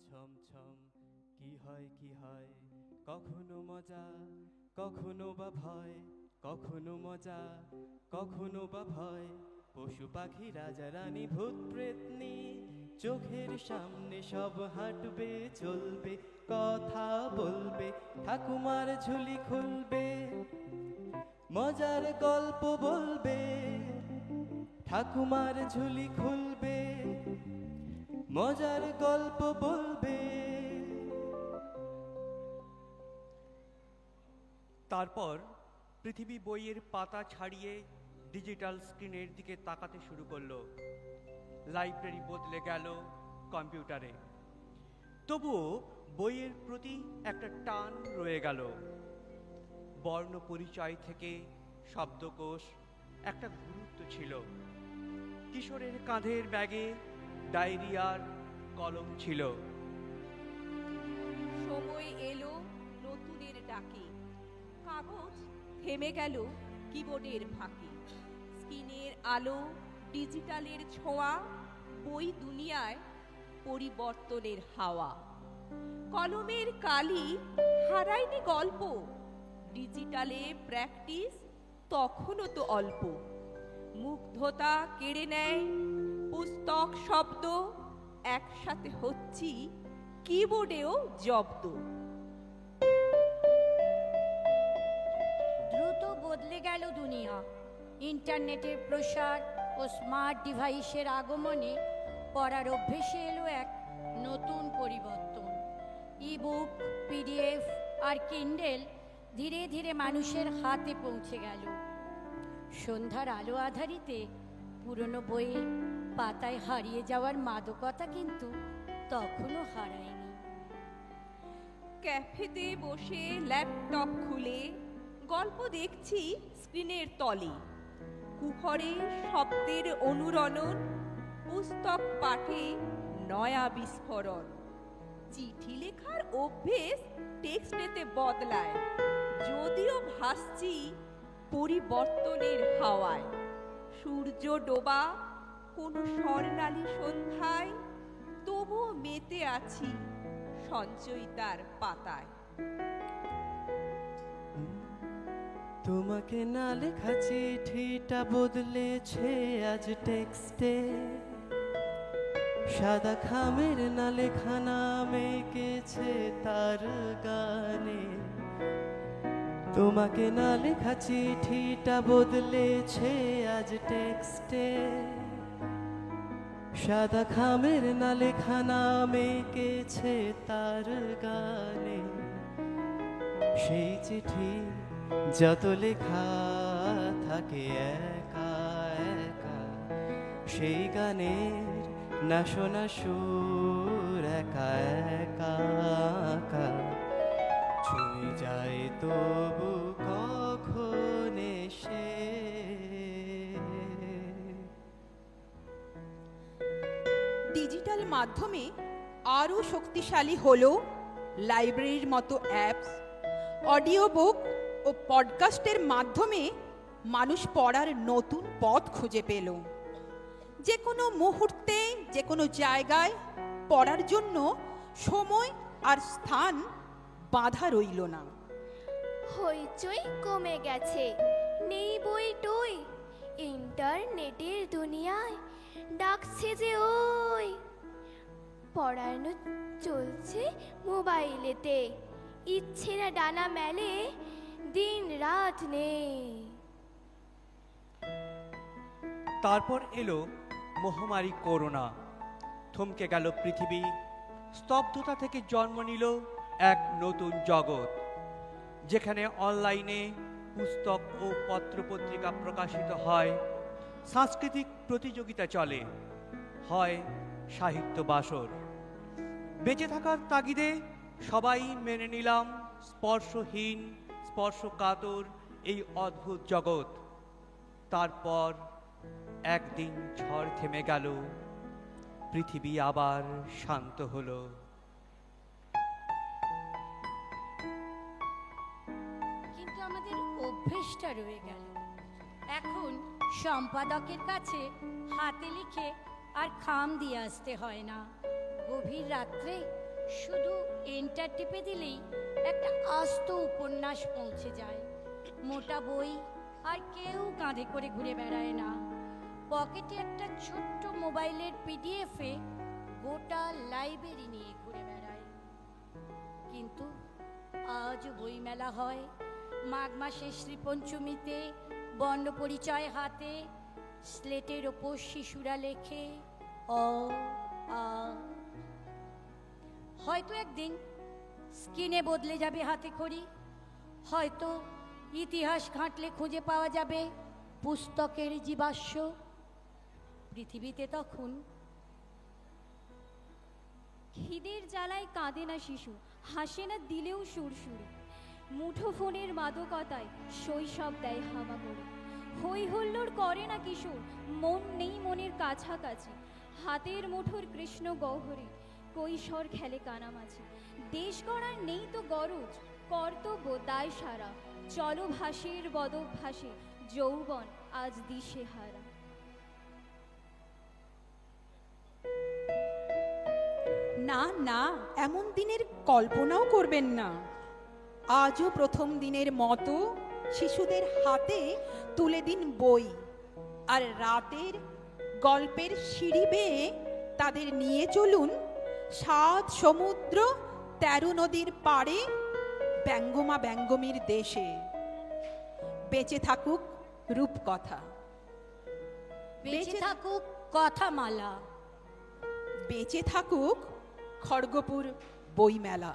ছম ছম কি হয় কি হয়, কখনো মজা কখনো বা ভয়, কখনো মজা কখনো বা ভয়। পশু পাখি রাজা রানী ভূত প্রেতনি চোখের সামনে সব হাঁটবে চলবে, কথা বলবে, ঠাকুমার ঝুলি খুলবে, মজার গল্প বলবে, ঠাকুমার ঝুলি খুলবে, মজার গল্প বলবে। তারপর পৃথিবী বইয়ের পাতা ছাড়িয়ে ডিজিটাল স্ক্রিনের দিকে তাকাতে শুরু করলো। লাইব্রেরি বদলে গেল কম্পিউটারে। তবুও বইয়ের প্রতি একটা টান রয়ে গেল। বর্ণ পরিচয় থেকে শব্দকোষ একটা গুরুত্ব ছিল। কিশোরের কাঁধের ব্যাগে ডায়েরি আর কলম ছিল। সময় এলো নতুনের ডাকে, কাগজ থেমে গেল কিবোর্ডের ফাঁকে। স্ক্রিনের আলো, ডিজিটালের ছোঁয়া, বই দুনিয়ায় পরিবর্তনের হাওয়া। কলমের কালি হারায়নি গল্প, ডিজিটালে প্র্যাকটিস তখনও তো অল্প। মুগ্ধতা কেড়ে নেয় পুস্তক শব্দ, একসাথে হচ্ছি কিবোর্ডেও জব্দ। দ্রুত বদলে গেল দুনিয়া। ইন্টারনেটের প্রসার ও স্মার্ট ডিভাইসের আগমনে পড়ার অভ্যেসে এলো এক নতুন পরিবর্তন। ইবুক, পিডিএফ আর কিন্ডেল ধীরে ধীরে মানুষের হাতে পৌঁছে গেল। সন্ধ্যার আলো আধারিতে পুরনো বইয়ের পাতায় হারিয়ে যাওয়ার মাদকতা কিন্তু তখনও হারায়নি। ক্যাফেতে বসে ল্যাপটপ খুলে গল্প দেখছি স্ক্রিনের তলে। কুহরে শব্দের অনুরণন, পুস্তক পাঠে নয়া বিস্ফোরণ। চিঠি লেখার অভ্যেস টেক্সটেতে বদলায়, যদিও ভাসছি পরিবর্তনের হাওয়ায়। সূর্য ডোবা কোনো স্বর্ণালী সন্ধ্যায়, তবুও মেতে আছি সঞ্চয়িতার পাতায়। তোমাকে না লেখা চিঠিটা বদলেছে আজ টেক্সটে, সাদা খামের না লেখা নাম এঁকেছে তার গানে। তোমাকে না লেখা চিঠিটা বদলেছে আজ টেক্সটে, সাদা খামের না লেখা নাম এঁকেছে তার গানে। সেই চিঠি যত লেখা থাকে একা একা, সেই গানের না শোনা সুর একা একা একা ছুঁয়ে যায় তবু কখন এসে। ডিজিটাল মাধ্যমে আরও শক্তিশালী হলো লাইব্রেরির মতো অ্যাপস। অডিও বুক ও পডকাস্টের মাধ্যমে মানুষ পড়ার নতুন পথ খুঁজে পেল। যে কোনো মুহূর্তে যে কোনো জায়গায় পড়ার জন্য সময় আর স্থান বাধা রইল না। হইচই কমে গেছে, নেই বই টই, ইন্টারনেটের দুনিয়ায় ডাকছে যে ওই। পড়ানো চলছে মোবাইলেতে, ইচ্ছে না ডানা মেলে, দিন রাত নেই। তারপর এলো মহামারী করোনা। থমকে গেল পৃথিবী। স্তব্ধতা থেকে জন্ম নিল এক নতুন জগৎ, যেখানে অনলাইনে পুস্তক ও পত্রপত্রিকা প্রকাশিত হয়, সাংস্কৃতিক প্রতিযোগিতা চলে, হয় সাহিত্য বাসর। বেঁচে থাকার তাগিদে সবাই মেনে নিলাম স্পর্শহীন স্পর্শকাতর এই অদ্ভুত জগৎ। তারপর একদিন ঝড় থেমে গেল, পৃথিবী আবার শান্ত হলো। কিন্তু আমাদের অভ্যেসটা রয়ে গেল। এখন সম্পাদকের কাছে হাতে লিখে আর খাম দিয়ে আসতে হয় না। গভীর রাত্রে শুধু এন্টার টিপে দিলেই একটা আস্ত উপন্যাস পৌঁছে যায়। মোটা বই, আর কেউ কাঁধে করে ঘুরে বেড়ায় না। পকেটে একটা ছোট্ট মোবাইলের পিডিএফে গোটা লাইব্রেরি নিয়ে ঘুরে বেড়ায়। কিন্তু আজও বইমেলা হয়। মাঘ মাসের শ্রীপঞ্চমীতে বর্ণ পরিচয় হাতে স্লেটের ওপর শিশুরা লেখে অ আ। হয়তো একদিন স্কিনে বদলে যাবে হাতে খড়ি, হয়তো ইতিহাস ঘাঁটলে খুঁজে পাওয়া যাবে পুস্তকের জীবাশ্ম। পৃথিবীতে তখন খিদের জ্বালায় কাঁদে না শিশু, হাসে না দিলেও সুরসুরে। মুঠো ফোনের মাদকতায় শৈশব দেয় হামা করে। হই হুল্লোড় করে না কিশোর, মন নেই মনের কাছাকাছি। হাতের মুঠোর কৃষ্ণ গহ্বরে কৈশোর খেলে কানামাছি। দেশ গড়ার নেই তো গরজ, কর্তব্য দায় সারা। চলো ভাসের বদভ্যাসে যৌবন আজ দিশে হারা। না না, এমন দিনের কল্পনাও করবেন না। আজও প্রথম দিনের মতো শিশুদের হাতে তুলে দিন বই, আর রাতের গল্পের সিঁড়ি বেয়ে তাদের নিয়ে চলুন 7 সমুদ্র 13 নদীর পাড়ে, ব্যঙ্গমা ব্যঙ্গমীর দেশে। বেঁচে থাকুক রূপকথা, বেঁচে থাকুক কথামালা, বেঁচে থাকুক খড়গপুর বইমেলা।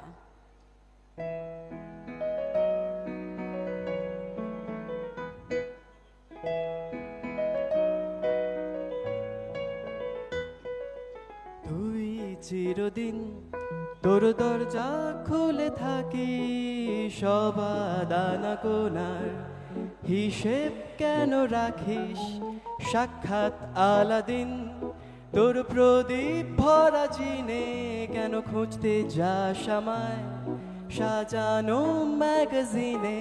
তুই চিরদিন তোর দরজা খুলে থাকি, সবাদানা কোনার হিসেব কেন রাখিস? সাক্ষাৎ আলাদিন তোর প্রদীপ ভরা জিনে কেন খুঁজতে যাস আমায় সাজানো ম্যাগাজিনে?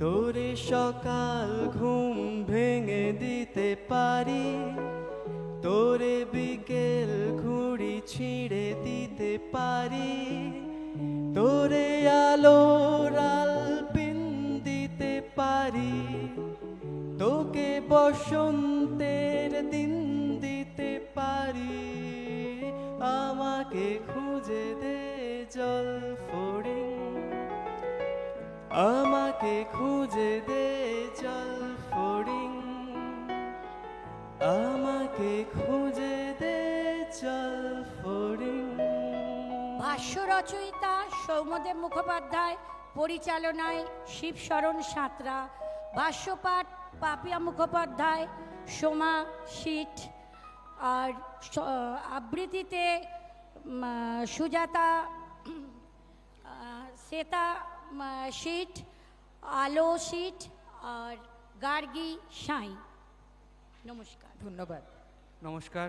তোরে সকাল ঘুম ভেঙে দিতে পারি, তোরে বিকেল ঘুড়ি ছিঁড়ে দিতে পারি, তোরে আলোর আলপিন দিতে পারি, তোকে বসন্তের দিন দিতে পারি। আমাকে খুঁজে দে জল ফড়িং, আমাকে খুঁজে দে জল ফড়িং, আমাকে খুঁজে দে জল ফড়িং। ভাষ্য রচয়িতা সৌম্যদেব মুখোপাধ্যায়, পরিচালনায় শিবশরণ সাঁতরা, ভাষ্যপাঠ পাপিয়া মুখোপাধ্যায়, সোমা শীট, আর আবৃত্তিতে সুজাতা শ্বেতা শীট, আলো শীট আর গার্গী সাঁই। নমস্কার। ধন্যবাদ। নমস্কার।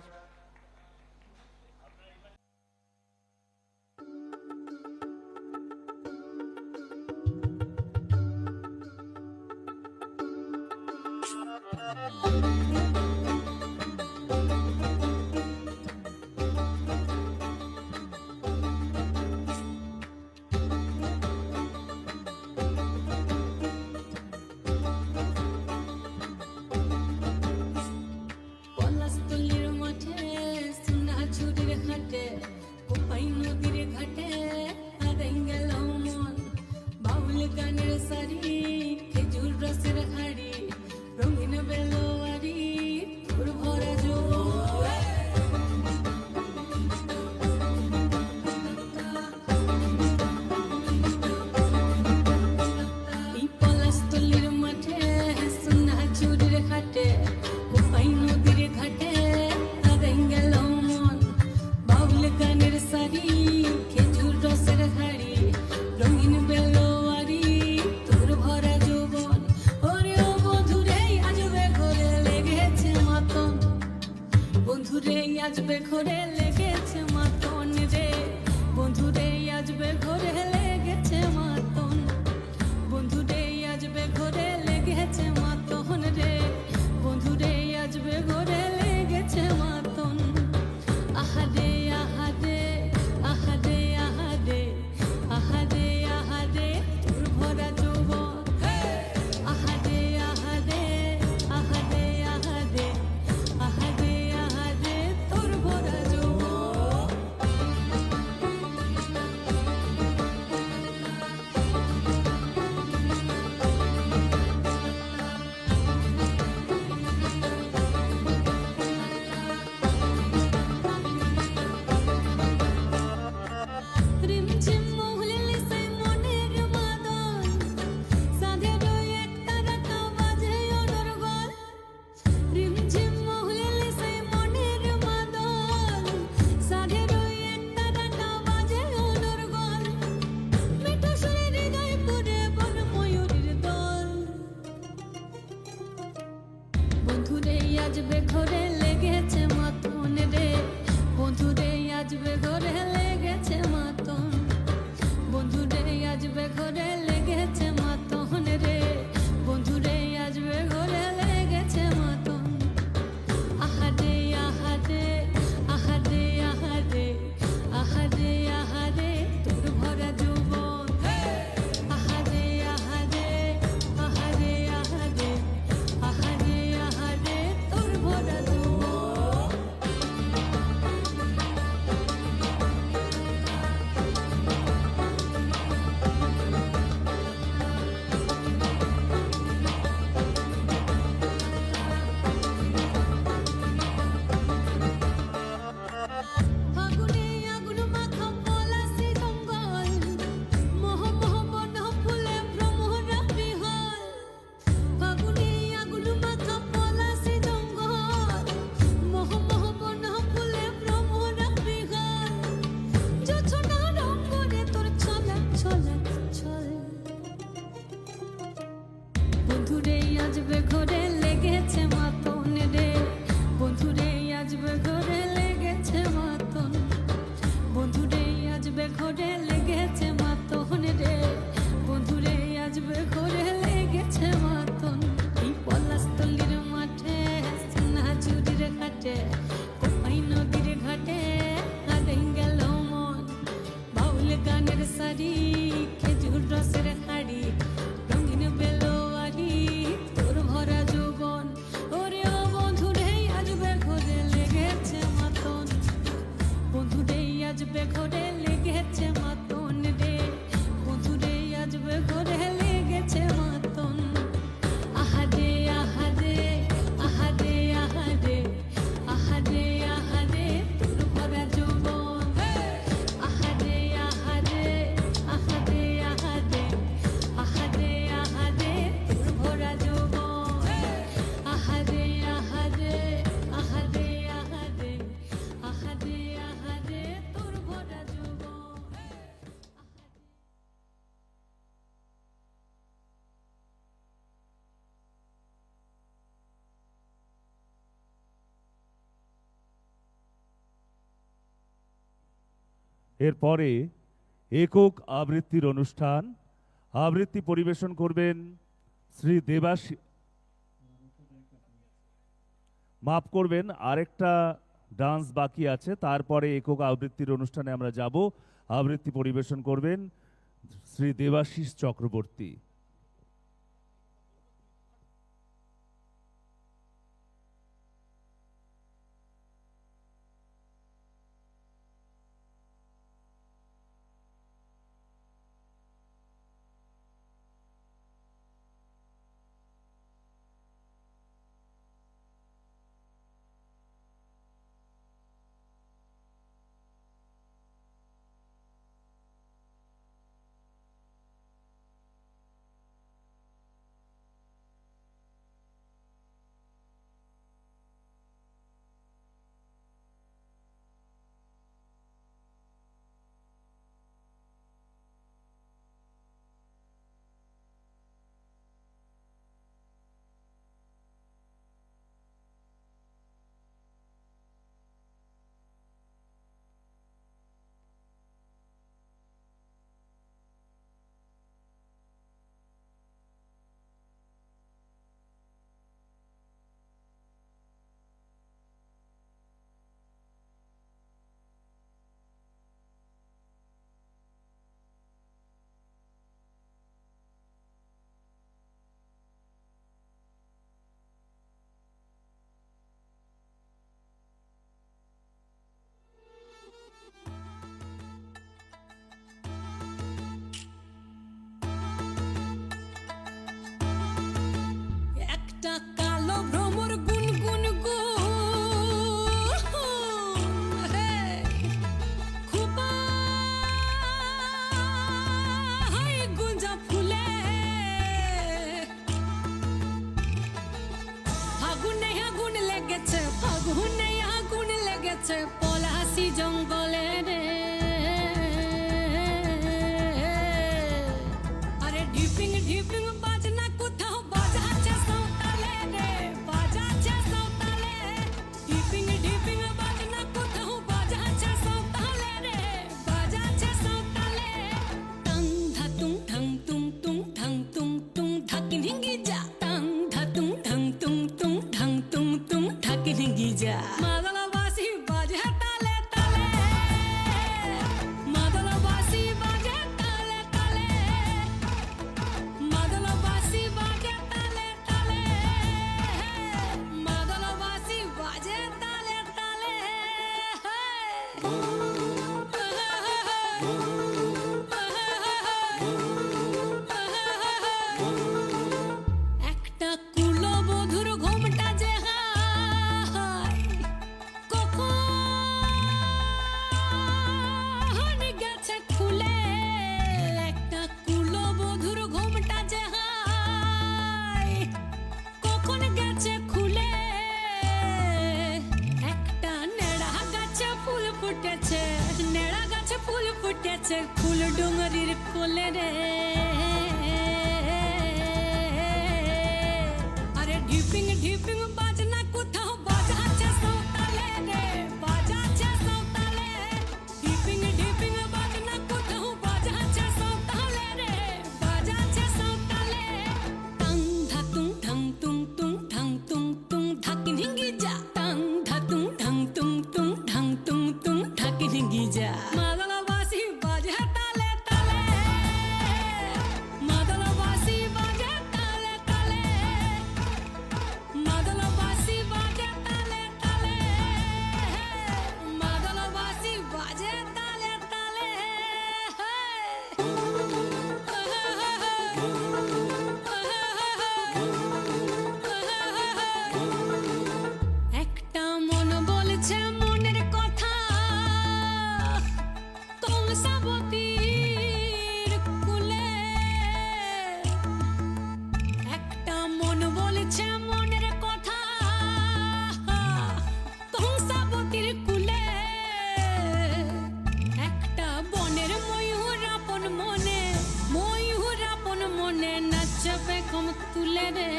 পলাশতলির মাঠে সোনা ঝুড়ির ঘাটে, কোপাই নদীর ঘাটে হারাই গেল মন। বাউল গানের সারি, খেজুর রসের হাড়ি, রঙিন বেলোয়ারি, তোর ভরা যৌবন। এই পলাশতলির মাঠে সোনা ঝুড়ির ঘাটে, কোপাই নদীর ঘাটে হারাই গেল মন। বাউল গানের সারি, খেজুর রসের হাড়ি, রঙিন বেলোয়ারি, তোর ভরা যৌবন। ওরে ও বধুরে আজবে ঘরে আজবে ঘরে লেগেছে মাতন রে, বন্ধুরে আজবে ঘরে লেগেছে মাতন, বন্ধুরে আজবে ঘরে লেগেছে মাতন রে, বন্ধুরে আজবে ঘরে লেগেছে মাতন। আহারে আহারে আহারে আহারে আহারে আহারে তোর ভরা যৌবন, আহারে আহারে আহারে আহারে আহারে আহারে তোর ভরা যৌবন। ফাগুনে আগুন মাখা পলাশি জঙ্গল, মোহ মোহ বন ফুলে ভ্রমরা বিহল। ফাগুনে আগুন মাখা পলাশি জঙ্গল, মোহ মোহ বন ফুলে ভ্রমরা বিহল। জোছনা রং করে তোর ছলা ছলা ছল, বন্ধুরে আজবে ঘরে লেগেছে মাতন রে, বন্ধুরে আজবে ঘরে লেগেছে মাতন, বন্ধুরে আজবে ঘরে লেগেছে মাতন রে, বন্ধুরে আজবে ঘরে লেগেছে মাতন। এই পলাশতলির মাঠে সোনা চুরির ঘাটে, কোপাই নদীর ঘাটে হারাই গেল মন, বাউল গানের সারি খেজুর রসের হাড়ি, রঙিন বেলোয়ারি তোর ভরা যৌবন। ওরে ও বন্ধুরে আজবে ঘরে লেগেছে মাতন, বন্ধুরে আজবে ঘরে লেগেছে মাতন রে, বন্ধুরে আজবে ঘরে লেগেছে মাতন। আহারে আহারে আহারে আহারে আহারে আহারে তোর ভরা যৌবন, আহারে আহারে আহারে আহারে আহারে আহারে তোর ভরা যৌবন, আহারে আহারে আহারে আহারে আহারে আহারে তোর ভরা যৌবন। এরপরে একক আবৃত্তির অনুষ্ঠান, আবৃত্তি পরিবেশন করবেন শ্রী দেবাশিস। মাফ করবেন, আরেকটা ডান্স বাকি আছে, তারপরে একক আবৃত্তির অনুষ্ঠানে আমরা যাব। আবৃত্তি পরিবেশন করবেন শ্রী দেবাশিস চক্রবর্তী। একটা কালো ভ্রমর গুনগুন গো, খুবা গুঞ্জা ফুলে, ফাগুনে আগুন লেগেছে, ফাগুনে আগুন লেগেছে পলাশি জঙ্গলে রে। আরে ঢিপিং ঢিপিং বাজনা কোথাও বাজাচ্ছে সাঁওতালে রে, বাজাচ্ছে সাঁওতালে ফুল ডুঙরির কোলে রে, আরে ঢিপিং ঢিপিং বাজনা কোথাও বাজাচ্ছে সৌতালে রে, বাজাচ্ছে সৌতালে। ঢিপিং ঢিপিং বাজনা কোথাও বাজাচ্ছে সৌতালে রে, বাজাচ্ছে সৌতালে। টাং ধাতুং ঢং তুং তুং ঢং তুং তুং ঢাকি ঢিঙ্গি যা, টাং ধাতুং ঢং তুং তুং ঢং তুং তুং ঢাকি ঢিঙ্গি যা। মাদলবাসী বাজে তালে তালে, মাদলবাসী বাজে তালে তালে, মাদলবাসী বাজে তালে তালে, মাদলবাসী বাজে তালে তালে। একটা মন বলছে মনের কথা, কংসাবতীর কুলে। একটা মন বলছে মনের কথা, কংসাবতীর কুলে। একটা বনের ময়ূর আপন মনে, ময়ূর আপন মনে নাচবে কম তুলে রে।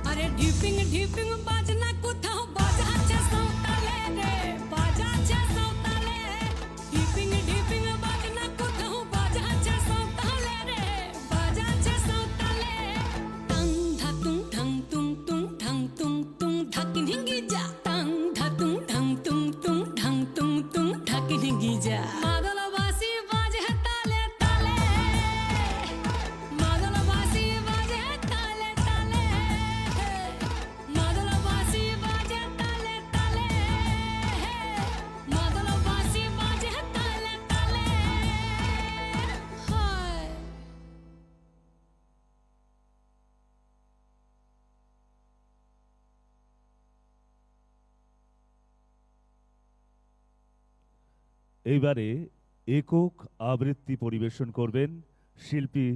আরে ঢিপিং ঢিপিং বাজনা কোথাও বাজাচ্ছে সৌতালে রে, বাজাচ্ছে সৌতালে। ঢিপিং ঢিপিং বাজনা কোথাও বাজাচ্ছে সৌতালে রে, বাজাচ্ছে সৌতালে। টাং ধাতুং ঢং তুং তুং ঢং তুং তুং ঢাকি ঢিঙ্গি যা, টাং ধাতুং ঢং তুং তুং ঢং তুং তুং ঢাকি ঢিঙ্গি যা। মাদলবাসী বাজে তালে তালে, মাদলবাসী বাজে তালে তালে, মাদলবাসী বাজে তালে তালে, মাদলবাসী বাজে তালে তালে। হায় এইবারে একক আবৃত্তি পরিবেশন করবেন শিল্পী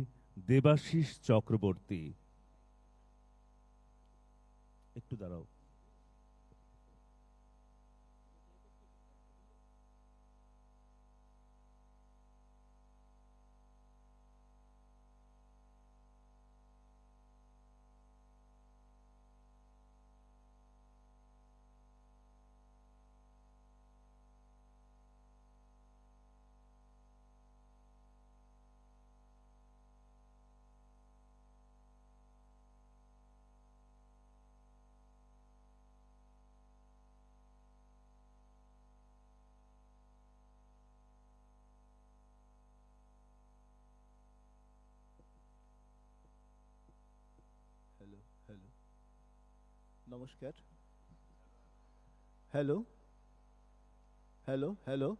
দেবাশিস চক্রবর্তী। একটু দাঁড়াও। হ্যালো হ্যালো, নমস্কার। Hello hello hello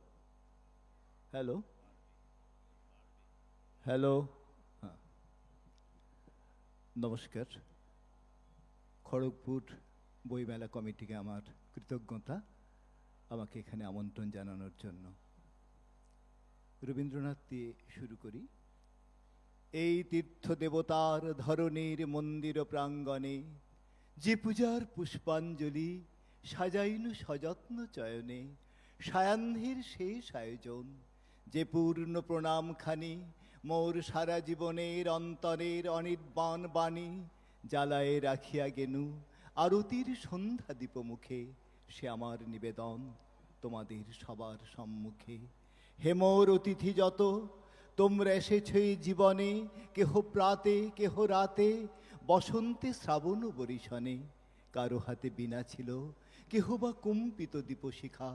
hello hello, হ্যাঁ নমস্কার। খড়গপুর বইমেলা কমিটিকে আমার কৃতজ্ঞতা আমাকে এখানে আমন্ত্রণ জানানোর জন্য। রবীন্দ্রনাথ দিয়ে শুরু করি। এই তীর্থ দেবতার ধরণীর মন্দির প্রাঙ্গণে যে পূজার পুষ্পাঞ্জলি সাজাইনু সযত্ন চয়নে, সায়াহ্নের শেষ আয়োজন যে পূর্ণ প্রণামখানি মোর সারা জীবনের অন্তরের অনির্বাণ বাণী জ্বালায়ে রাখিয়া গেনু আরতির সন্ধ্যা দীপমুখে, সে আমার নিবেদন তোমাদের সবার সম্মুখে। হে মোর অতিথি যত, তোমরা এসেছ এই জীবনে, কেহ প্রাতে কেহ রাতে, বসন্তে শ্রাবণ বরিশনে। কারো হাতে বীণা ছিল, কেহ বা কম্পিত দীপশিখা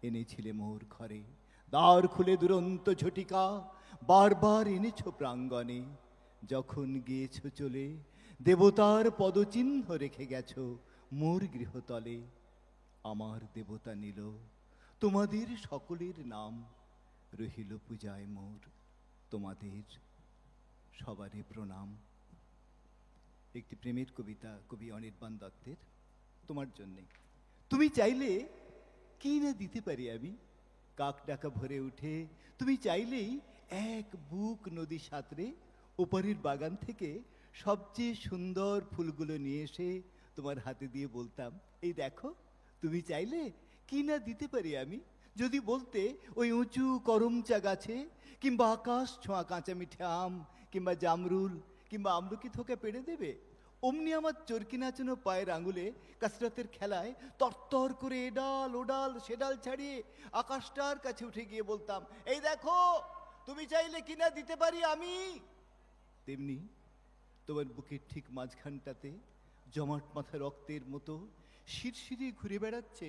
এনেছিলে মোর ঘরে। দ্বার খুলে দুরন্ত ঝটিকা বারবার এনেছ প্রাঙ্গণে। যখন গিয়েছ চলে দেবতার পদচিহ্ন রেখে গেছ মোর গৃহতলে। আমার দেবতা নিল তোমাদের সকলের নাম, রহিল পূজায় মোর তোমাদের সবারই প্রণাম। একটি প্রেমের কবিতা কবি অনির্বাণ দত্তের, তোমার জন্যে। তুমি চাইলে কি না দিতে পারি আমি, কাক ডাকা ভরে উঠে তুমি চাইলেই এক বুক নদী সাঁতরে ওপারের বাগান থেকে সবচেয়ে সুন্দর ফুলগুলো নিয়ে এসে তোমার হাতে দিয়ে বলতাম, এই দেখো। তুমি চাইলে কি না দিতে পারি আমি? যদি বলতে ওই উঁচু করমচা গাছে, কিংবা আকাশ ছোঁয়া কাঁচা মিঠে আম, কিংবা জামরুল, কিংবা আমলকি থোকা পেড়ে দেবে, অমনি আমার চরকি নাচানো পায়ের আঙুলে কাসরাতের খেলায় তরতর করে এডাল ওডাল সেডাল ছাড়িয়ে আকাশটার কাছে উঠে গিয়ে বলতাম, এই দেখো, তুমি চাইলে কিনা দিতে পারি আমি। তেমনি তোমার বুকের ঠিক মাঝখানটাতে জমাট মাথা রক্তের মতো শিরশিরে ঘুরে বেড়াচ্ছে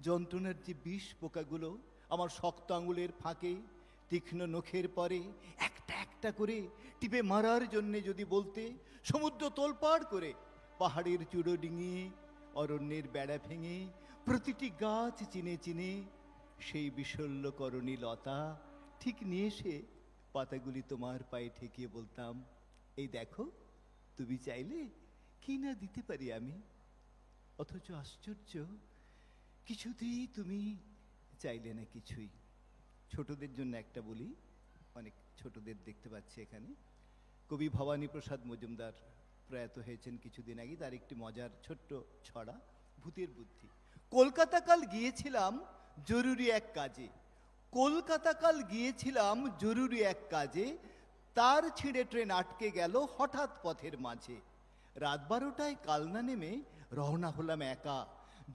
যন্ত্রণার যে বিষ পোকাগুলো আমার শক্ত আঙুলের ফাঁকে তীক্ষ্ণ নখের পরে একটা একটা করে টিপে মারার জন্যে যদি বলতে, সমুদ্র তোলপাড় করে পাহাড়ের চূড়ো ডিঙিয়ে অরণ্যের বেড়া ভেঙে প্রতিটি গাছ চিনে চিনে সেই বিশল্যকরণী লতা ঠিক নিয়ে এসে পাতাগুলি তোমার পায়ে ঠেকিয়ে বলতাম, এই দেখো, তুমি চাইলে কি না দিতে পারি আমি। অথচ আশ্চর্য, কিছুতেই তুমি চাইলে না কিছুই। ছোটদের জন্য একটা বলি, অনেক ছোটদের দেখতে পাচ্ছি এখানে। কবি ভবানী প্রসাদ মজুমদার প্রয়াত হয়েছেন কিছুদিন আগে, তার একটি মজার ছোট্ট ছড়া, ভূতের বুদ্ধি। কলকাতা কাল গিয়েছিলাম জরুরি এক কাজে, কলকাতা কাল গিয়েছিলাম জরুরি এক কাজে, তার ছিঁড়ে ট্রেন আটকে গেল হঠাৎ পথের মাঝে। রাত 12টায় কালনা নেমে রওনা হলাম একা,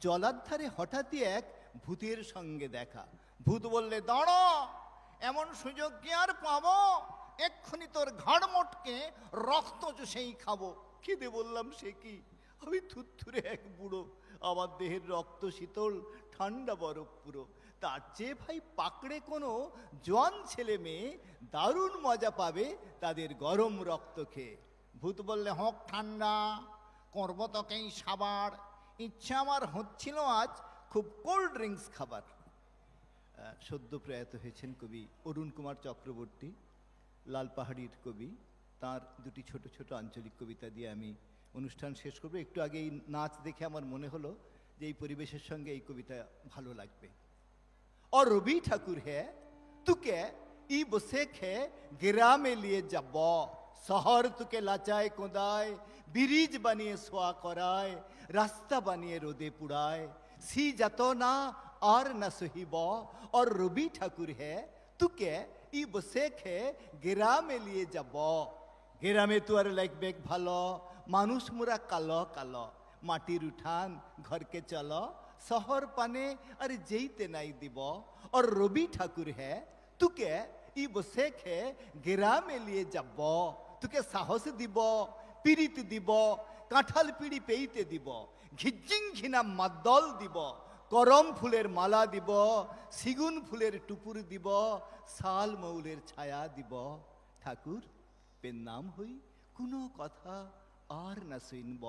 জলার ধারে হঠাৎই এক ভূতের সঙ্গে দেখা। ভূত বললে, দাঁড়া, এমন সুযোগ কি আর পাবো, এক্ষুনি তোর ঘাড় মোটকে রক্ত চুষেই খাবো। খেদে বললাম, সে কি, আমি থুরথুরে এক বুড়ো, আমার দেহের রক্ত শীতল, ঠান্ডা বরফ পুরো। তার চেয়ে ভাই পাকড়ে কোনো জোয়ান ছেলে মেয়ে দারুণ মজা পাবে তাদের গরম রক্ত খেয়ে। ভূত বললে, হোক ঠান্ডা, করবো তোকেই সাবার, ইচ্ছা আমার হচ্ছিল আজ খুব কোল্ড ড্রিঙ্কস খাবার। সদ্য প্রয়াত হয়েছেন কবি অরুণ কুমার চক্রবর্তী, লাল পাহাড়ির কবি। তার দুটি ছোট ছোট আঞ্চলিক কবিতা দিয়ে আমি অনুষ্ঠান শেষ করব। একটু আগে এই নাচ দেখে আমার মনে হলো যে এই পরিবেশের সঙ্গে এই কবিতা ভালো লাগবে। और रवि ठाकुर है तुके ई बसेक है गिरा में लिए जब शहर तुके लाचाए कोदाय, ब्रिज बनिए सोआ कराय, रास्ता बनिए रोदे पुड़ाय, सी जातो ना और न सहिब। और रवि ठाकुर है तुके ई बसेक है गिरा में लिए जब, গ্রামে তো আর লাগবে ভালো, মানুষ মোরা কালো কালো, মাটির উঠান ঘরকে চলো, শহর পানে আরে যেইতে নাই দিব। और रवि ठाकुर है तुके ই বসে খে গ্রামে লিয়ে যাব, তোকে সাহস দিব, পিরিত দিব, কাঁঠাল পিড়ি পেইতে দিব, ঘিজিং ঘিনা মাদল দিব, করম ফুলের মালা দিব, সিগুন ফুলের টুপুর দিব, শাল মৌলের ছায়া দিব। ঠাকুর পেন নাম হই কোনো কথা আর না শুনব।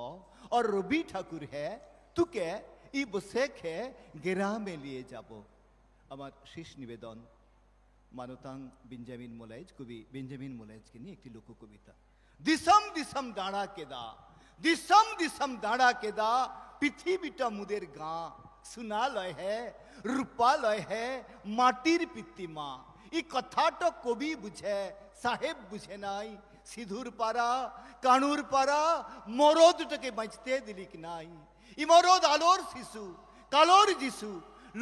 और रवि ठाकुर है तुके ই বসে খে গ্রামে লিয়ে যাব। আমার শেষ নিবেদন মানতাং বেঞ্জামিন মোলাইজ, কবি বেঞ্জামিন মোলাইজকে নিয়ে একটি লোককবিতা। দিশম দিশম দাঁড়া কেদা, দিশম দিশম দাঁড়া কেদা, পৃথিবীটা মুদের গাঁ, সুনালয় হে রূপালয় হে মাটির পিতৃমা। এই কথাটা কবি বুঝে, সাহেব বুঝে নাই। সিধুর পাড়া কানুর পাড়া মরদটাকে বাঁচতে দিলিক নাই। ই মরদ আলোর শিশু, কালোর যিশু,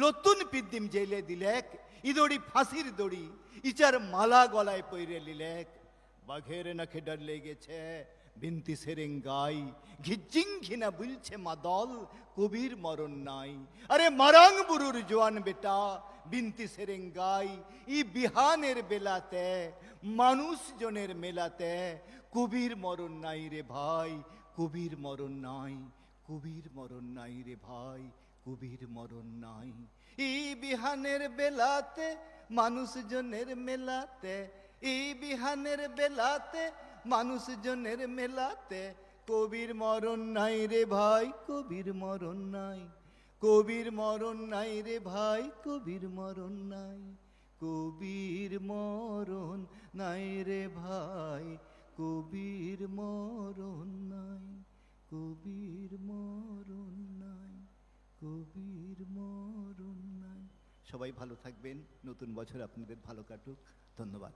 নতুন পিদ্দিম জেলে দিলেক, ইদড়ি ফাঁসির দড়ি, ইচার মালা গলায় পইরে লিলেক। বাঘের নাকে ডর লেগেছে বিনতি সেরেঙ্গাই, ঘিজিং ঘিনা বুলছে মাদল, কবির মরণ নাই। আরে মারাং বুরুর জোয়ান বেটা বিনতি সেরেঙ্গাই, ই বিহানের বেলাতে মানুষ জনের মেলাতে, কবির মরণ নাই রে ভাই, কবির মরণ নাই, কবির মরণ নাই রে ভাই, কবির মরণ নাই। ই বিহানের বেলাতে মানুষ জনের মেলাতে, ই বিহানের বেলাতে মানুষ জনের মেলাতে, কবির মরণ নাই রে ভাই, কবির মরণ নাই, কবির মরণ নাই রে ভাই, কবির মরণ নাই, কবির মরণ নাই রে ভাই, কবির মরণ নাই, কবির মরণ নাই, কবির মরণ নাই। সবাই ভালো থাকবেন, নতুন বছর আপনাদের ভালো কাটুক। ধন্যবাদ।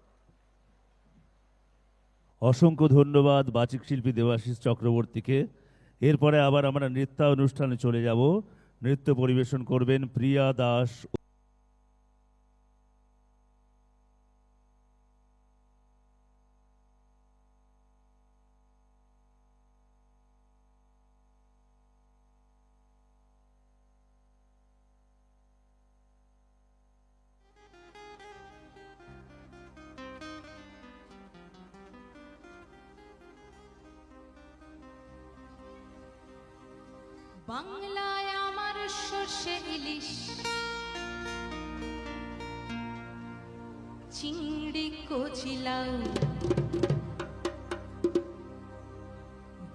অসংখ্য ধন্যবাদ বাচিক শিল্পী দেবাশিস চক্রবর্তীকে। এরপরে আবার আমরা নৃত্য অনুষ্ঠানে চলে যাব। নৃত্য পরিবেশন করবেন প্রিয়া দাস। বাংলায় আমার সর্ষে ইলিশ, চিংড়ি কচিলাও,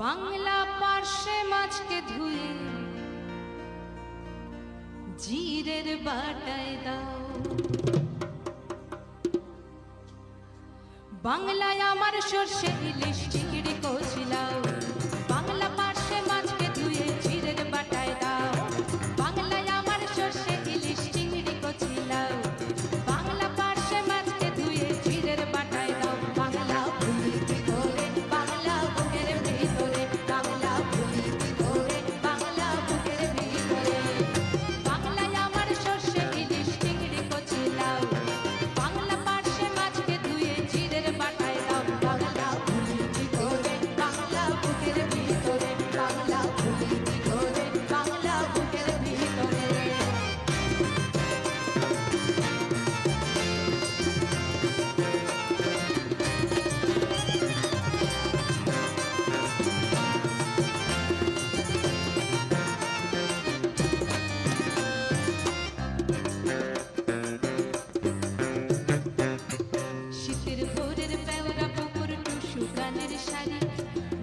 বাংলা পার্শে মাছকে ধুয়ে জিরের বাটায় দাও। বাংলায় আমার সর্ষে ইলিশ, চিংড়ি কচিলাও, বাংলা পার্শে মাছকে ধুয়ে জিরের বাটায় দাও। বাংলায় আমার সর্ষে ইলিশ, চিংড়ি কচিলাও, বাংলা পার্শে মাছকে ধুয়ে জিরের বাটায় দাও। বাংলা ভুলি করে, বাংলা বুকের ভিতরে, বাংলা ভুলি করে, বাংলা বুকের ভিতরে। বাংলায় আমার সর্ষে ইলিশ, চিংড়ি কচিলাও, বাংলা পার্শে মাছকে ধুয়ে জিরের বাটায় দাও। বাংলা ভুলি করে, বাংলা বুকের ভিতরে, বাংলা ভুলি করে, বাংলা বুকের ভিতরে। শীতের ভোরের পেওরা পুকুর টুসু গানের শাড়ি,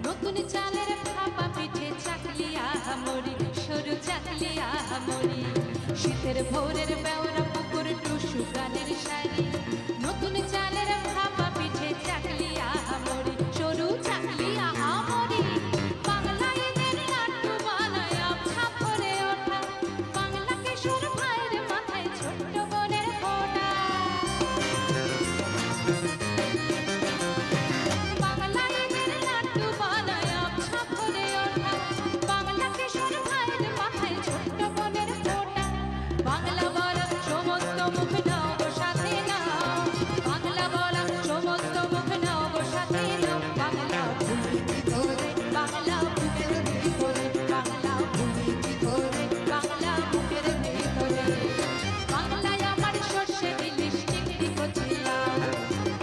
নতুন চালের ভাপা পিঠে চাকলিয়া মরি, সরু চাকলিয়া মরি। শীতের ভোরের পেওরা পুকুর টুসু গানের শাড়ি, নতুন চালের ভাপা পিঠে চাকলিয়া মরি, সরু চাকলিয়া মরি। বাংলায় এদের নাট্য বানায় ভাব ভরে ওঠা, বাংলা কিশোর ভাইয়ের মাথায় ছোট্ট বোনের ফোঁটা। বাংলায় এদের নাট্য বানায় ভাব ভরে ওঠা, বাংলা কিশোর ভাইয়ের মাথায় ছোট্ট বোনের ফোঁটা। বাংলা বলা সমস্ত মুখ নাও গো সাথে নাও, বাংলা বলা সমস্ত মুখ নাও গো সাথে নাও। বাংলা ভুলি করে, বাংলা বুকের ভিতরে, বাংলা ভুলি করে, বাংলা বুকের ভিতরে। বাংলায় আমার সর্ষে ইলিশ, চিংড়ি কচিলাও,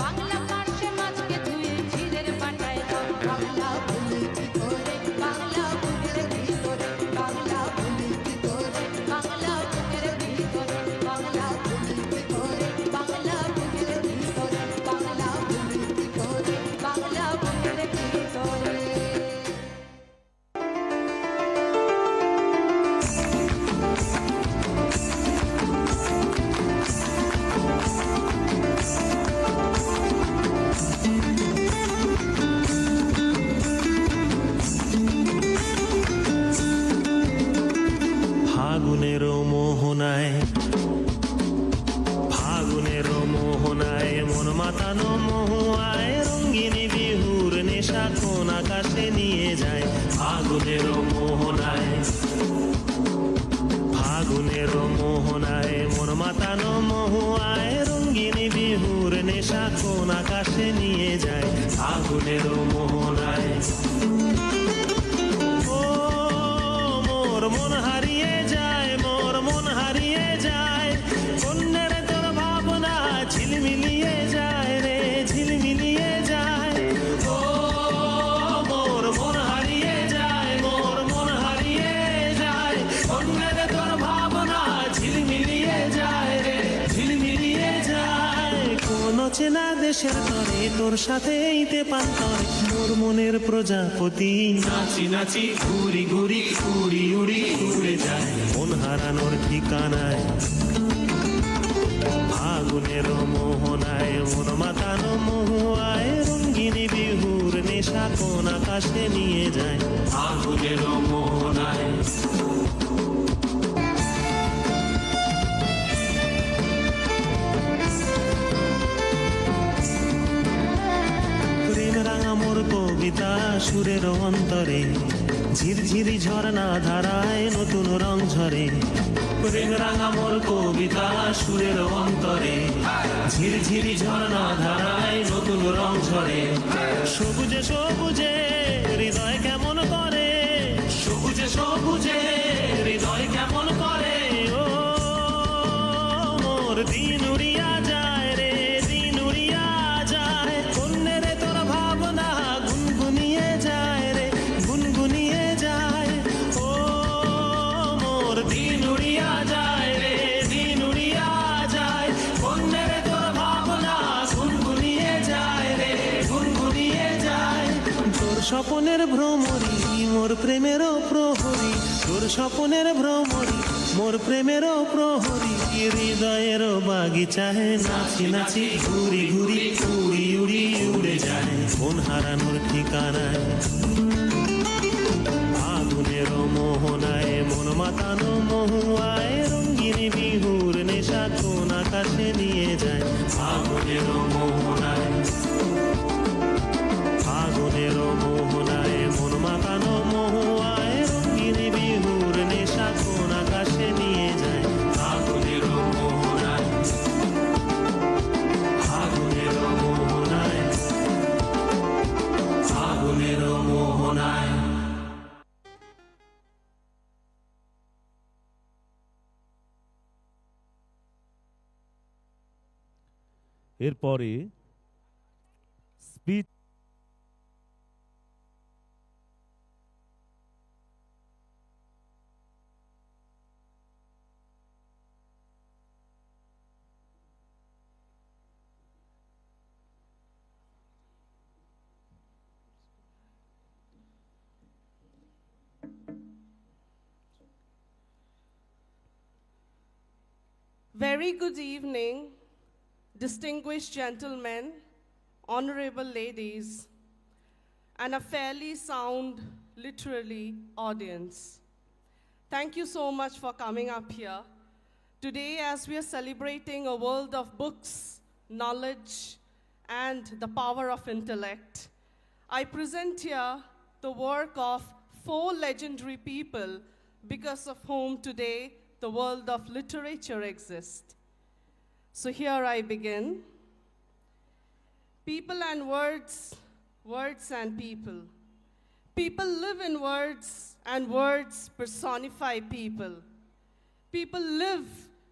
বাংলা পার্শে মাছকে ধুয়ে জিরের বাটায় দাও। বাংলা ভুলি করে, বাংলা বুকের ভিতরে, বাংলা ভুলি করে, বাংলা বুকের ভিতরে, বাংলা ভুলি করে, বাংলা বুকের ভিতরে, বাংলা ভুলি করে, বাংলা বুকের ভিতরে। ফাগুনের মোহনায়, ফাগুনের মোহনায় মন মাতানো মহুয়ায়, রঙ্গিনী বিহুর নেশা কোন আকাশে নিয়ে যায়। ফাগুনের মোহনায়, ফাগুনের মোহনায় মন মাতানো মহুয়ায়, রঙ্গিনী বিহুর নেশা কোন আকাশে নিয়ে যায়। ফাগুনের মোহনায় ও মোর মন হারিয়ে যায়, মোর মন হারিয়ে যায়, কন্যের তোর ভাবনা ঝিলমিলিয়ে যায় রে, ঝিলমিলিয়ে যায়। ও মোর মন হারিয়ে যায়, মোর মন হারিয়ে যায়, কন্যের তোর ভাবনা ঝিলমিলিয়ে যায় রে, ঝিলমিলিয়ে যায়। কোন চেনা দেশের তরে তোর সাথে ইতে পান্তরে, মোর মনের প্রজাপতি নাচি নাচি ঘুরি ঘুরি উড়ি উড়ি উড়ে যায় মন হারানোর ঠিকানায়। ফাগুনের মোহনায় মন মাতানো মহুয়ায়, রঙ্গিনী বিহুর নেশা কোন আকাশে নিয়ে যায়। ফাগুনের মোহনায় প্রেম রাঙা মোর কবিতা সুরের অন্তরে, ঝিরঝিরি ঝরনা ধারায় নতুন রং ঝরে প্রেম রাঙা মোর কবিতা সুরের অন্তরে ঝিরঝিরি ঝরনা ধারায় নতুন রং ঝরে সবুজে সবুজে হৃদয় কেমন করে সবুজে সবুজে হৃদয় কেমন করে ও মোর দিন উড়িয়া যায় রে দিন উড়িয়া যায় কন্যে রে তোর ভাবনা গুনগুনিয়ে যায় রে গুনগুনিয়ে যায় ও মোর দিন উড়িয়া যায় রে দিন উড়িয়া যায় কন্যে রে তোর ভাবনা গুনগুনিয়ে যায় রে গুনগুনিয়ে যায় তোর স্বপনের ভ্রমরি মোর প্রেমেরও প্রহরী তোর স্বপনের ভ্রমরি মোর প্রেমেরও প্রহরী হৃদয়ের বাগিচায় নাচি নাচি ঘুরি ঘুরি উড়ি উড়ি উড়ে যায় মন হারানোর ঠিকানায় আগুনের মোহনায় মন মাতানো মহুয়ায় রঙিন বিহুর নেশা কোন আকাশে নিয়ে যায় আগুনের মোহনায় আগুনের মোহনায় মন মাতানো মহুয়ায় রঙিন বিহুর নেশা কোন আকাশে নিয়ে যায় আগুনের মোহনায় আগুনের মোহনায় আগুনের মোহনায় এরপরে speech Very good evening, distinguished gentlemen, honorable ladies, and a fairly sound, literally, audience. Thank you so much for coming up here. Today, as we are celebrating a world of books, knowledge, and the power of intellect, I present here the work of 4 legendary people because of whom today the world of literature exists. So here I begin. People and words, words and people. People live in words, and words personify people. People live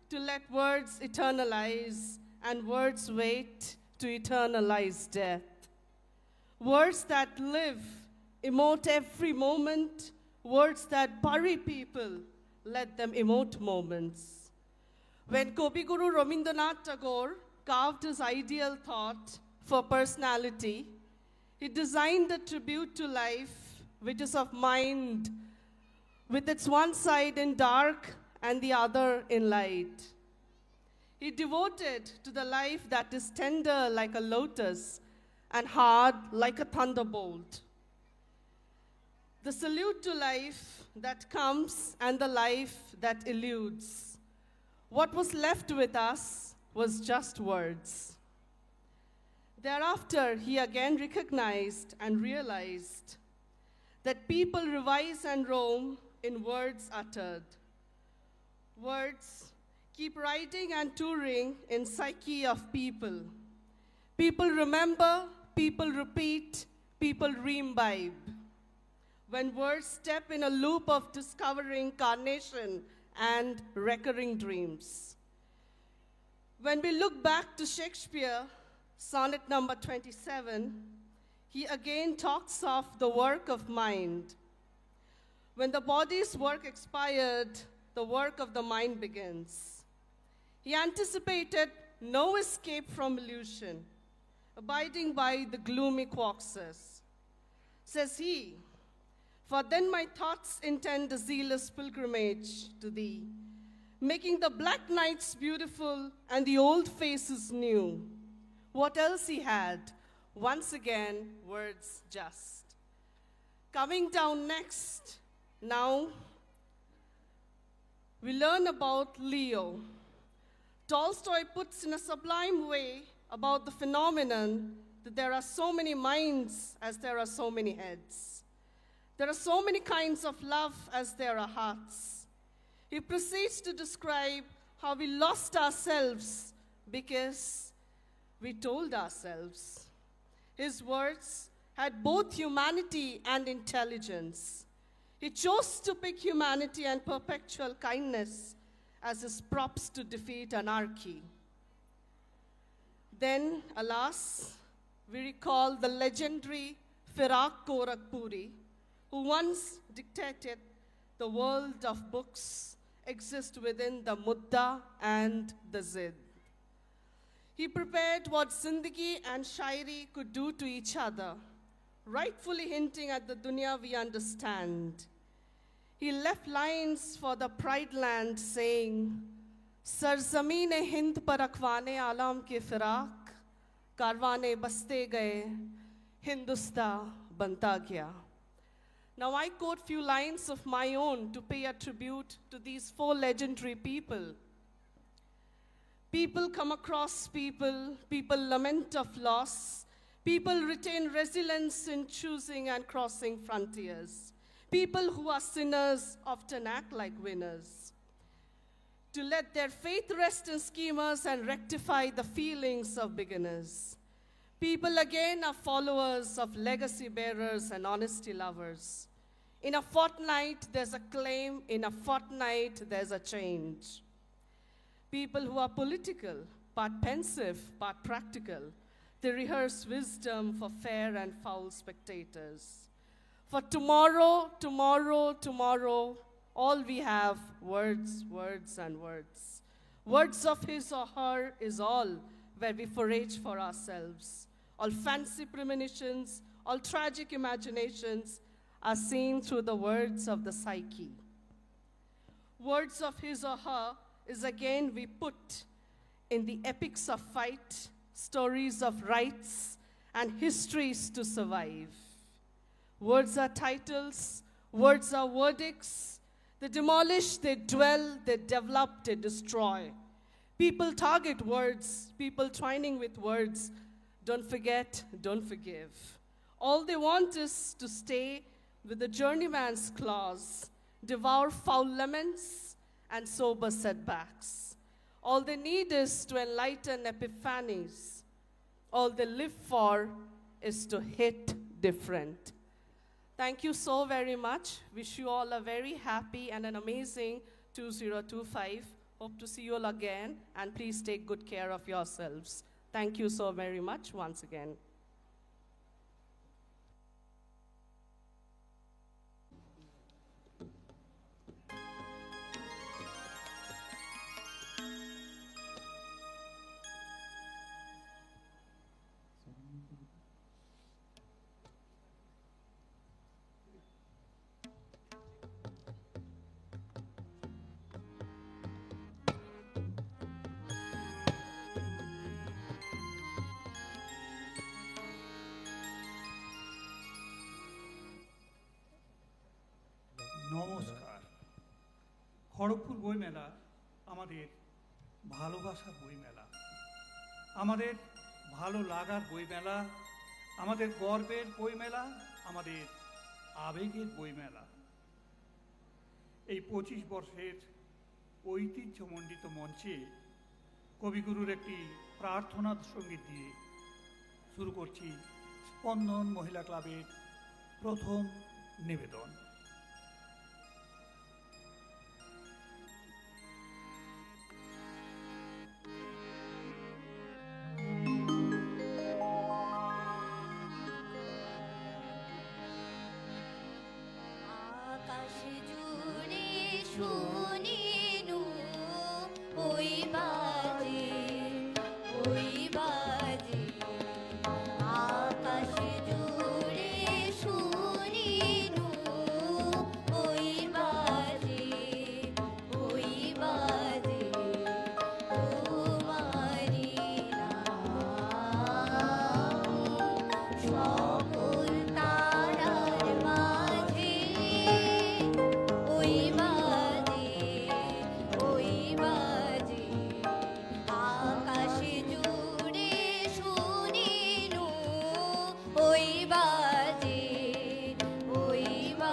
to let words eternalize, and words wait to eternalize death. Words that live emote every moment. Words that bury people, let them emote moments. When Kopiguru Rabindranath Tagore carved his ideal thought for personality, he designed a tribute to life which is of mind, with its one side in dark and the other in light. He devoted to the life that is tender like a lotus and hard like a thunderbolt. The salute to life that comes and the life that eludes. What was left with us was just words. Thereafter, he again recognized and realized that people revise and roam in words uttered. Words keep writing and touring in psyche of people. People remember, people repeat, people re-imbibe. When words step in a loop of discovering carnation and recurring dreams. When we look back to Shakespeare, sonnet number 27, he again talks of the work of mind. When the body's work expired, the work of the mind begins. He anticipated no escape from illusion, abiding by the gloomy quaxes. Says he, for then my thoughts intend a zealous pilgrimage to thee, making the black nights beautiful and the old faces new. What else he had? Once again, words just. Coming down next, now we learn about Leo. Tolstoy puts in a sublime way about the phenomenon that there are so many minds as there are so many heads. There are so many kinds of love as there are hearts. He proceeds to describe how we lost ourselves because we told ourselves. His words had both humanity and intelligence. He chose to pick humanity and perpetual kindness as his props to defeat anarchy. Then, alas, we recall the legendary Firaq Gorakhpuri, who once dictated the world of books exist within the Mudda and the Zid. He prepared what Zindagi and Shairi could do to each other, rightfully hinting at the dunya we understand. He left lines for the Pride Land saying, Sarzameen Hind par akhwane alam ke firaq, karwane baste gaye, Hindustan banta gaya. Now I quote few lines of my own to pay a tribute to these four legendary people. People come across people, people lament of loss, people retain resilience in choosing and crossing frontiers. People who are sinners often act like winners. To let their faith rest in schemers and rectify the feelings of beginners. People again are followers of legacy bearers and honesty lovers. In a fortnight, there's a claim. In a fortnight, there's a change. People who are political, part pensive, part practical. They rehearse wisdom for fair and foul spectators. For tomorrow, tomorrow, tomorrow, all we have words, words, and words. Words of his or her is all where we forage for ourselves. All fancy premonitions, all tragic imaginations are seen through the words of the psyche. Words of his or her is again we put in the epics of fight, stories of rights, and histories to survive. Words are titles, words are verdicts. They demolish, they dwell, they develop, they destroy. People target words, people twining with words. Don't forget, don't forgive. All they want is to stay with the journeyman's claws, devour foul laments and sober setbacks. All they need is to enlighten epiphanies. All they live for is to hit different. Thank you so very much. Wish you all a very happy and an amazing 2025. Hope to see you all again, and please take good care of yourselves. Thank you so very much once again. নমস্কার। খড়গপুর বইমেলা আমাদের ভালোবাসার বইমেলা, আমাদের ভালো লাগার বইমেলা, আমাদের গর্বের বইমেলা, আমাদের আবেগের বইমেলা। এই 25 বর্ষের ঐতিহ্যমণ্ডিত মঞ্চে কবিগুরুর একটি প্রার্থনা সঙ্গীত দিয়ে শুরু করছি স্পন্দন মহিলা ক্লাবের প্রথম নিবেদন। আকাশ জুড়ে শুনিনু ওই বাজে, ওই বাজে। আকাশ জুড়ে শুনিনু ওই বাজে, ওই বাজে। তোমারি নাম সকল তারার মাঝে, ওই বাজে, ওই বাজে। আকাশ জুড়ে শুনিনু ওই বাজে, ওই বাজে।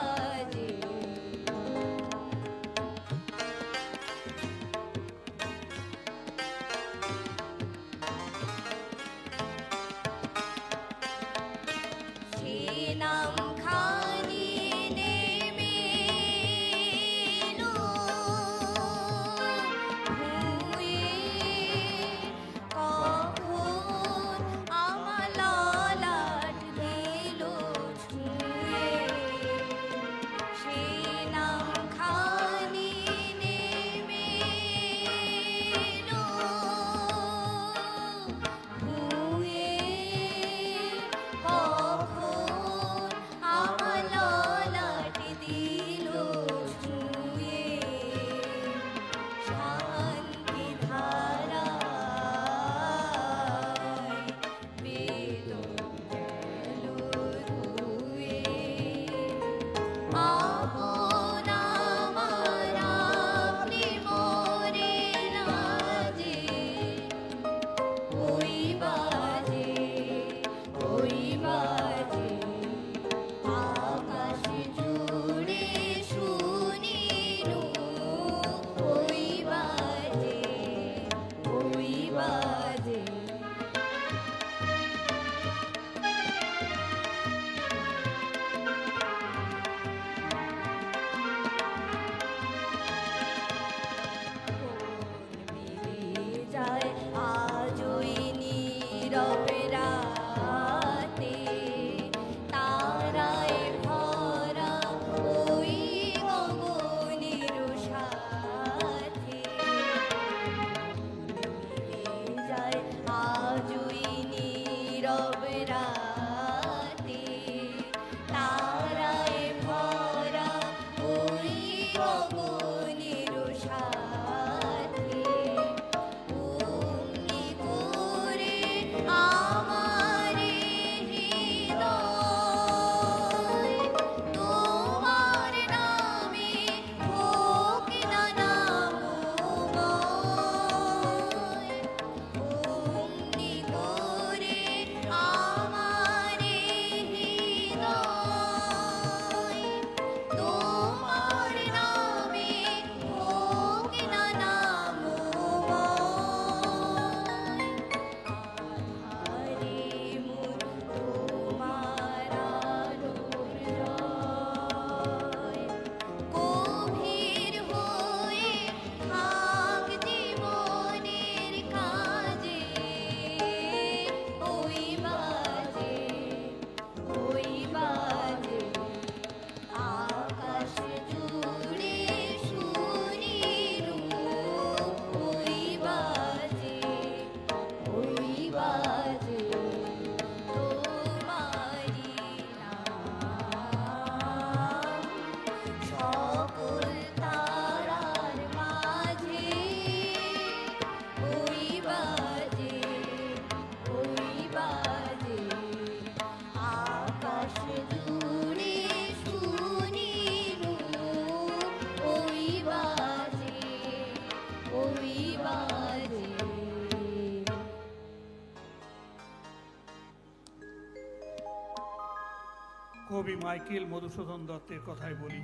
কবি মাইকেল মধুসূদন দত্তের কথাই বলি।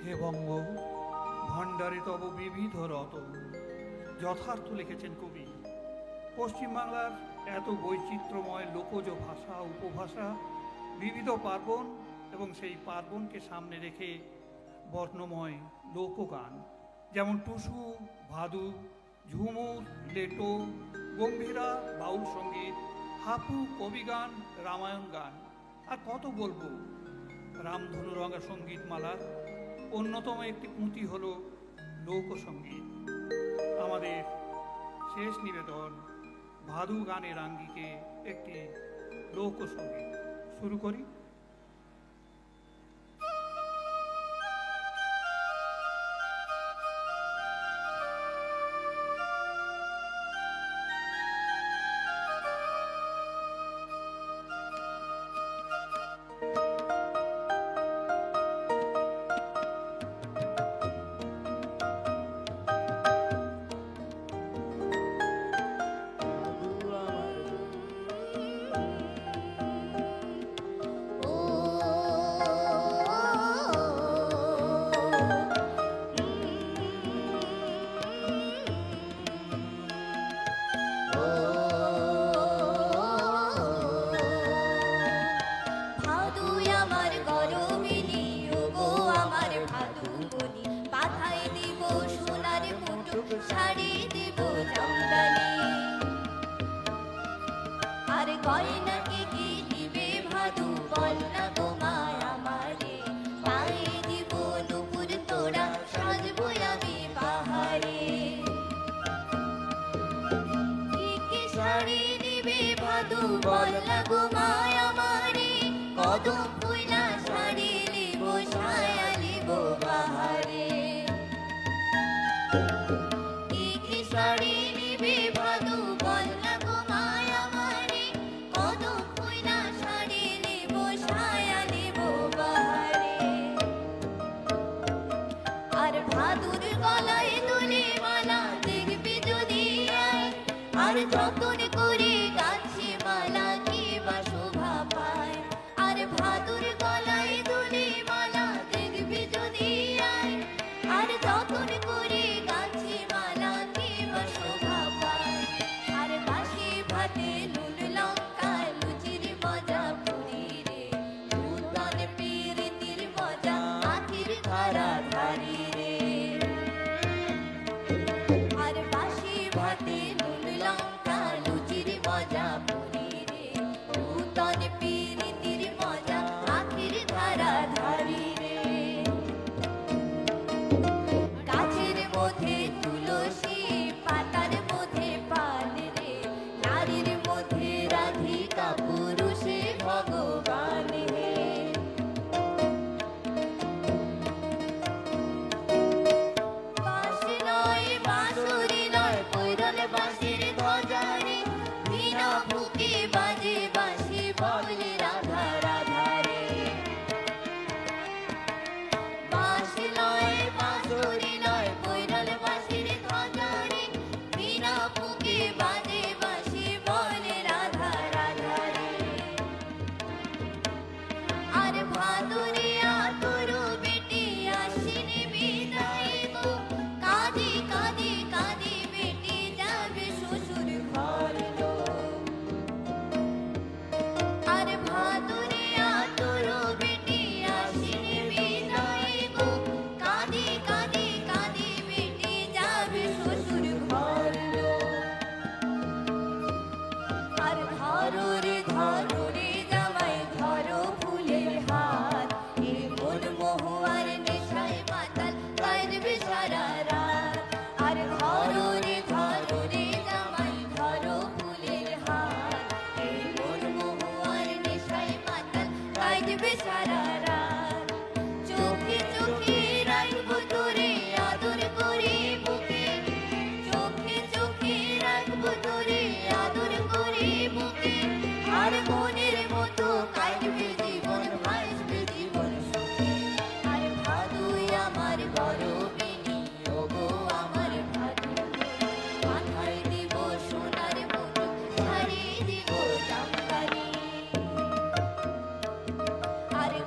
হে বঙ্গ, ভাণ্ডারে তব বিবিধ রতন, যথার্থ লিখেছেন কবি। পশ্চিমবাংলার এত বৈচিত্র্যময় লোকজ ভাষা, উপভাষা, বিবিধ পার্বণ এবং সেই পার্বণকে সামনে রেখে বর্ণময় লোকগান, যেমন টুসু, ভাদু, ঝুমুর, লেটো, গম্ভীরা, বাউল সঙ্গীত, হাপু, কবিগান, রামায়ণ গান, আর কত বলবো। রামধনুরঙ্গা সঙ্গীতমালার অন্যতম একটি পুঁথি হল লোকসঙ্গীত। আমাদের শেষ নিবেদন ভাদু গানের আঙ্গিকে একটি লোকসঙ্গীত। শুরু করি। আরে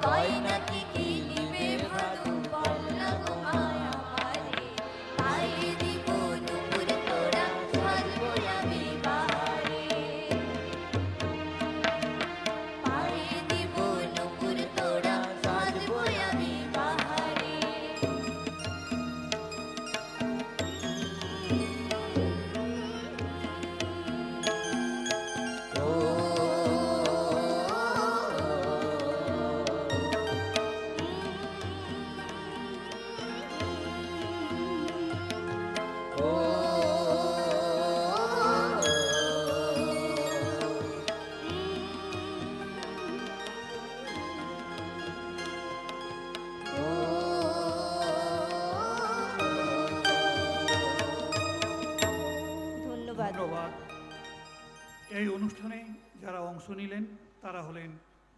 নিলেন তারা হলেন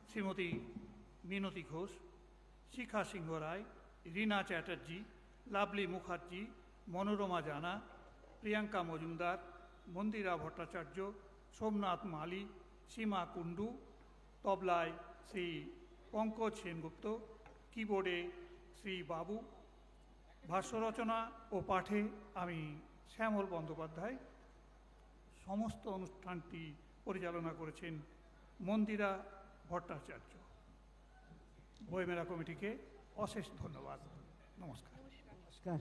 শ্রীমতী মিনতি ঘোষ, শিখা সিংহ রায়, রীনা চ্যাটার্জি, লাভলি মুখার্জি, মনোরমা জানা, প্রিয়াঙ্কা মজুমদার, মন্দিরা ভট্টাচার্য, সোমনাথ মালি, সীমা কুণ্ডু, তবলায় শ্রী পঙ্কজ সেনগুপ্ত, কিবোর্ডে শ্রী বাবু, ভাষ্য রচনা ও পাঠে আমি শ্যামল বন্দ্যোপাধ্যায়। সমস্ত অনুষ্ঠানটি পরিচালনা করেছেন মন্দিরা ভট্টাচার্য। বইমেলা কমিটিকে অশেষ ধন্যবাদ। নমস্কার। নমস্কার।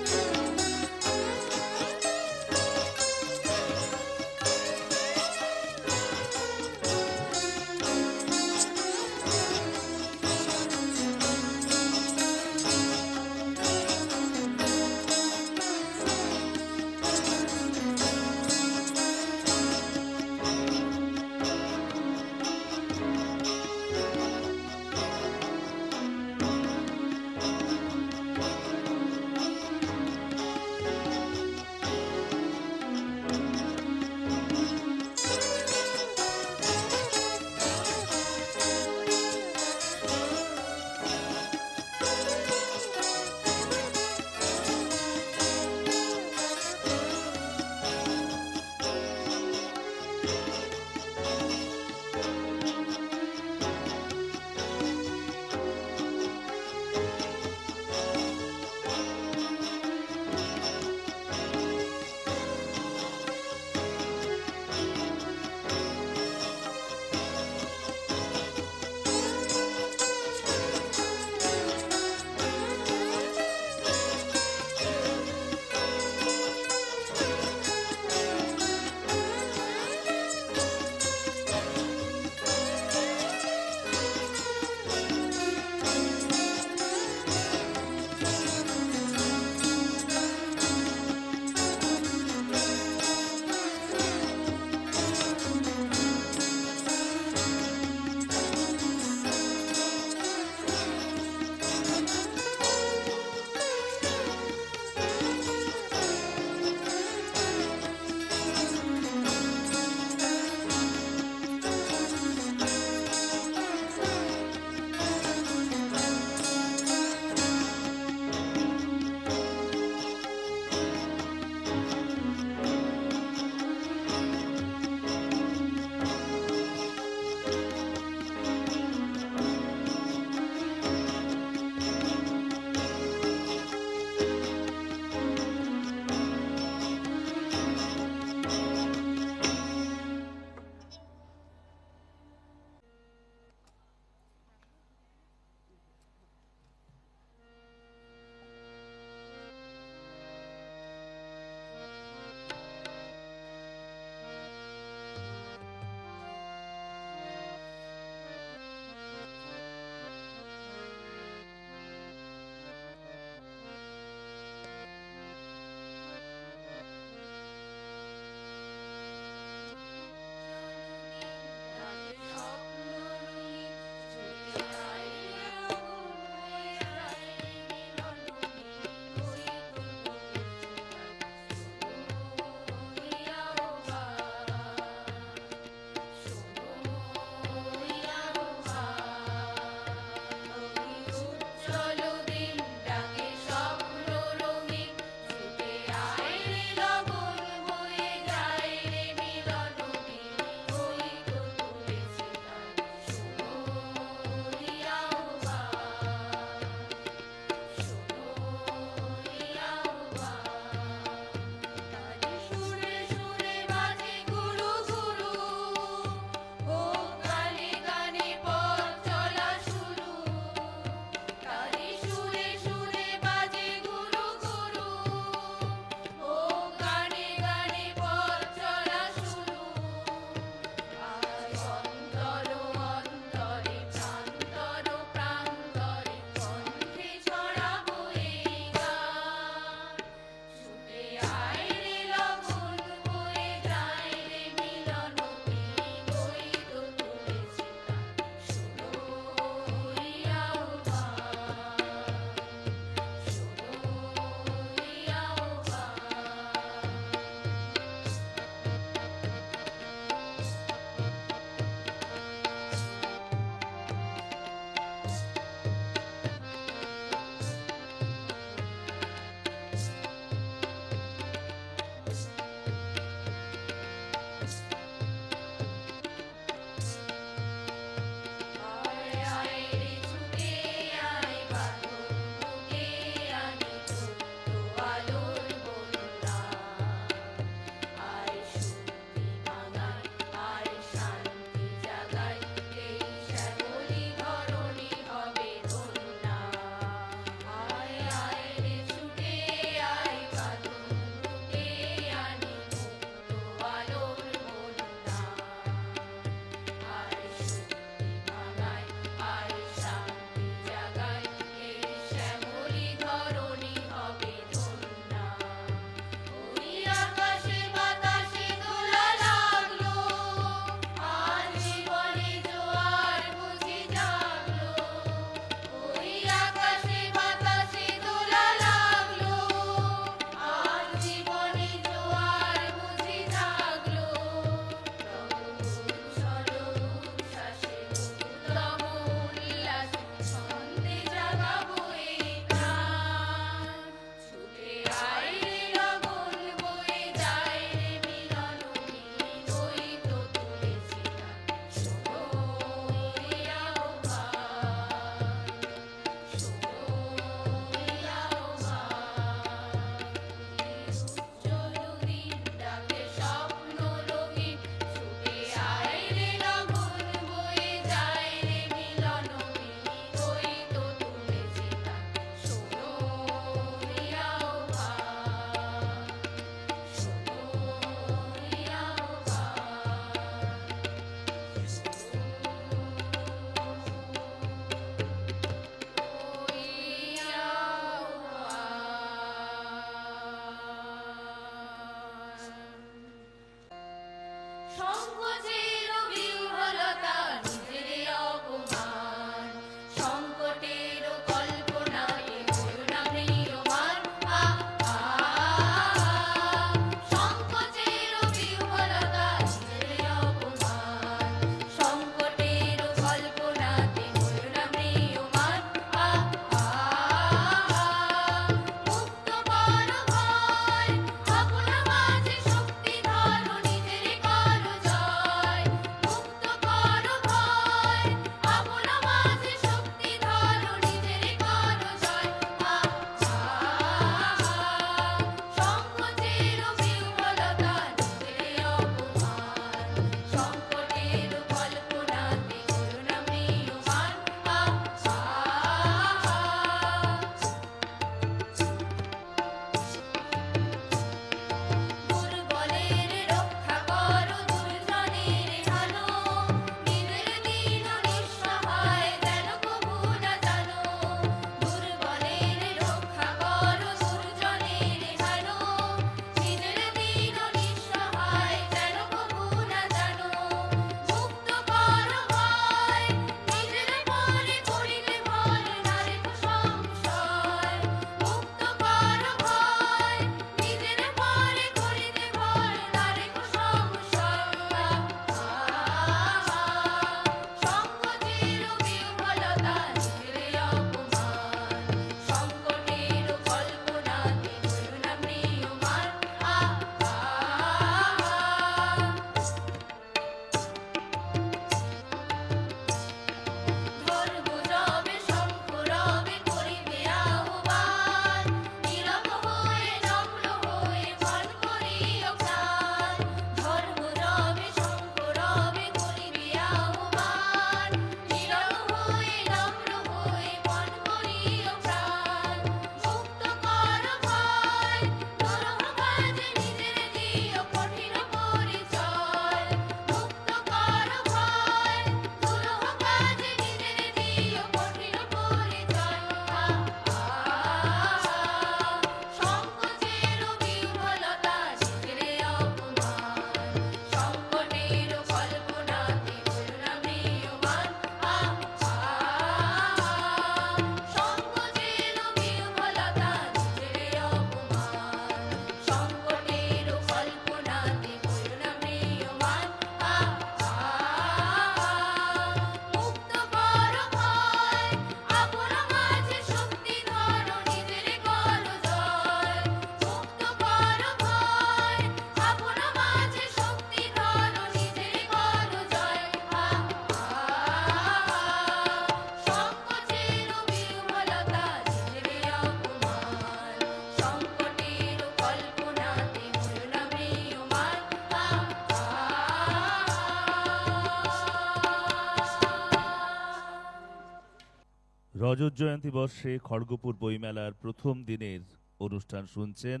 রজত জয়ন্তী বর্ষে খড়গপুর বইমেলার প্রথম দিনের অনুষ্ঠান শুনছেন।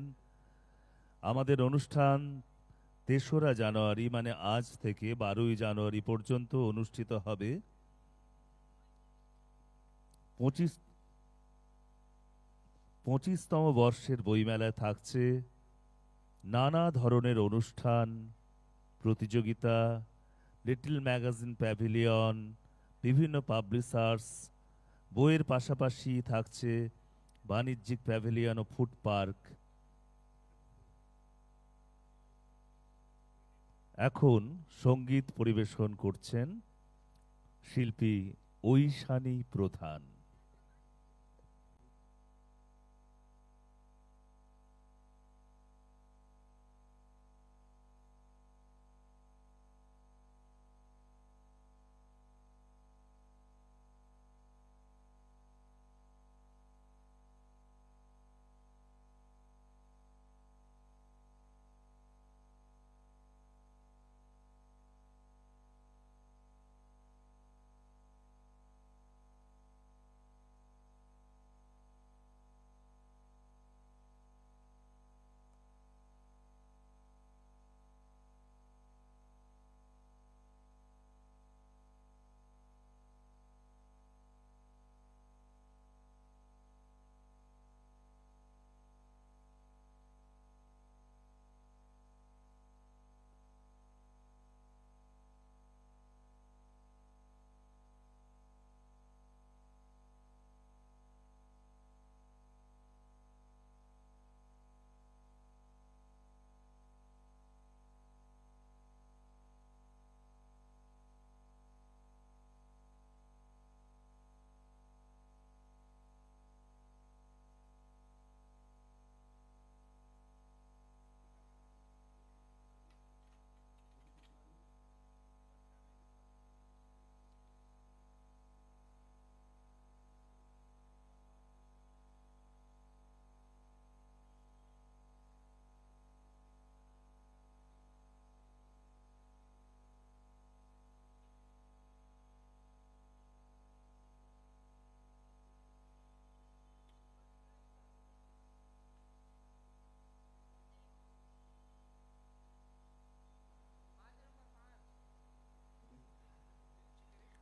আমাদের অনুষ্ঠান ৩রা জানুয়ারি মানে আজ থেকে ১২ই জানুয়ারি পর্যন্ত অনুষ্ঠিত হবে। ২৫তম বর্ষের বইমেলায় থাকছে নানা ধরনের অনুষ্ঠান, প্রতিযোগিতা, লিটল ম্যাগাজিন প্যাভিলিয়ন, বিভিন্ন পাবলিশার্স। বইয়ের পাশাপাশি থাকছে বাণিজ্যিক প্যাভিলিয়ন ও ফুড পার্ক। এখন সঙ্গীত পরিবেশন করছেন শিল্পী ঐশানী প্রধান।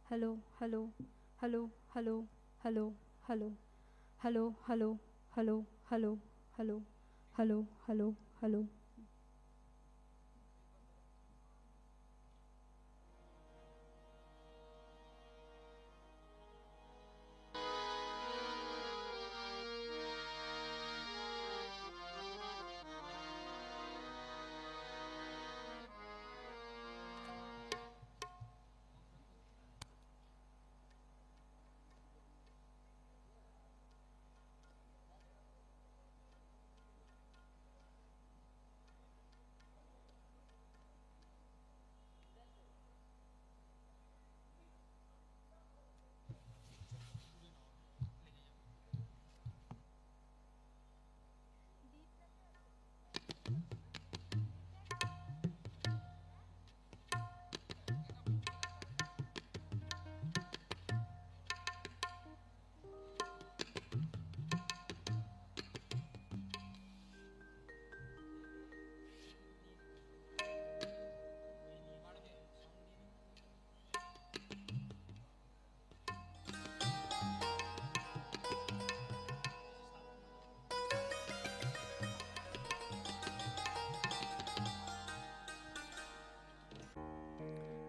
Hello hello hello hello hello hello hello hello hello hello hello hello hello hello.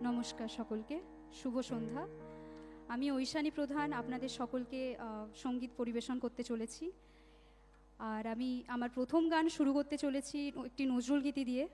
নমস্কার সকলকে, শুভ সন্ধ্যা। আমি ঐশানী প্রধান আপনাদের সকলকে সঙ্গীত পরিবেশন করতে চলেছি। আর আমি আমার প্রথম গান শুরু করতে চলেছি একটি নজরুল গীতি দিয়ে।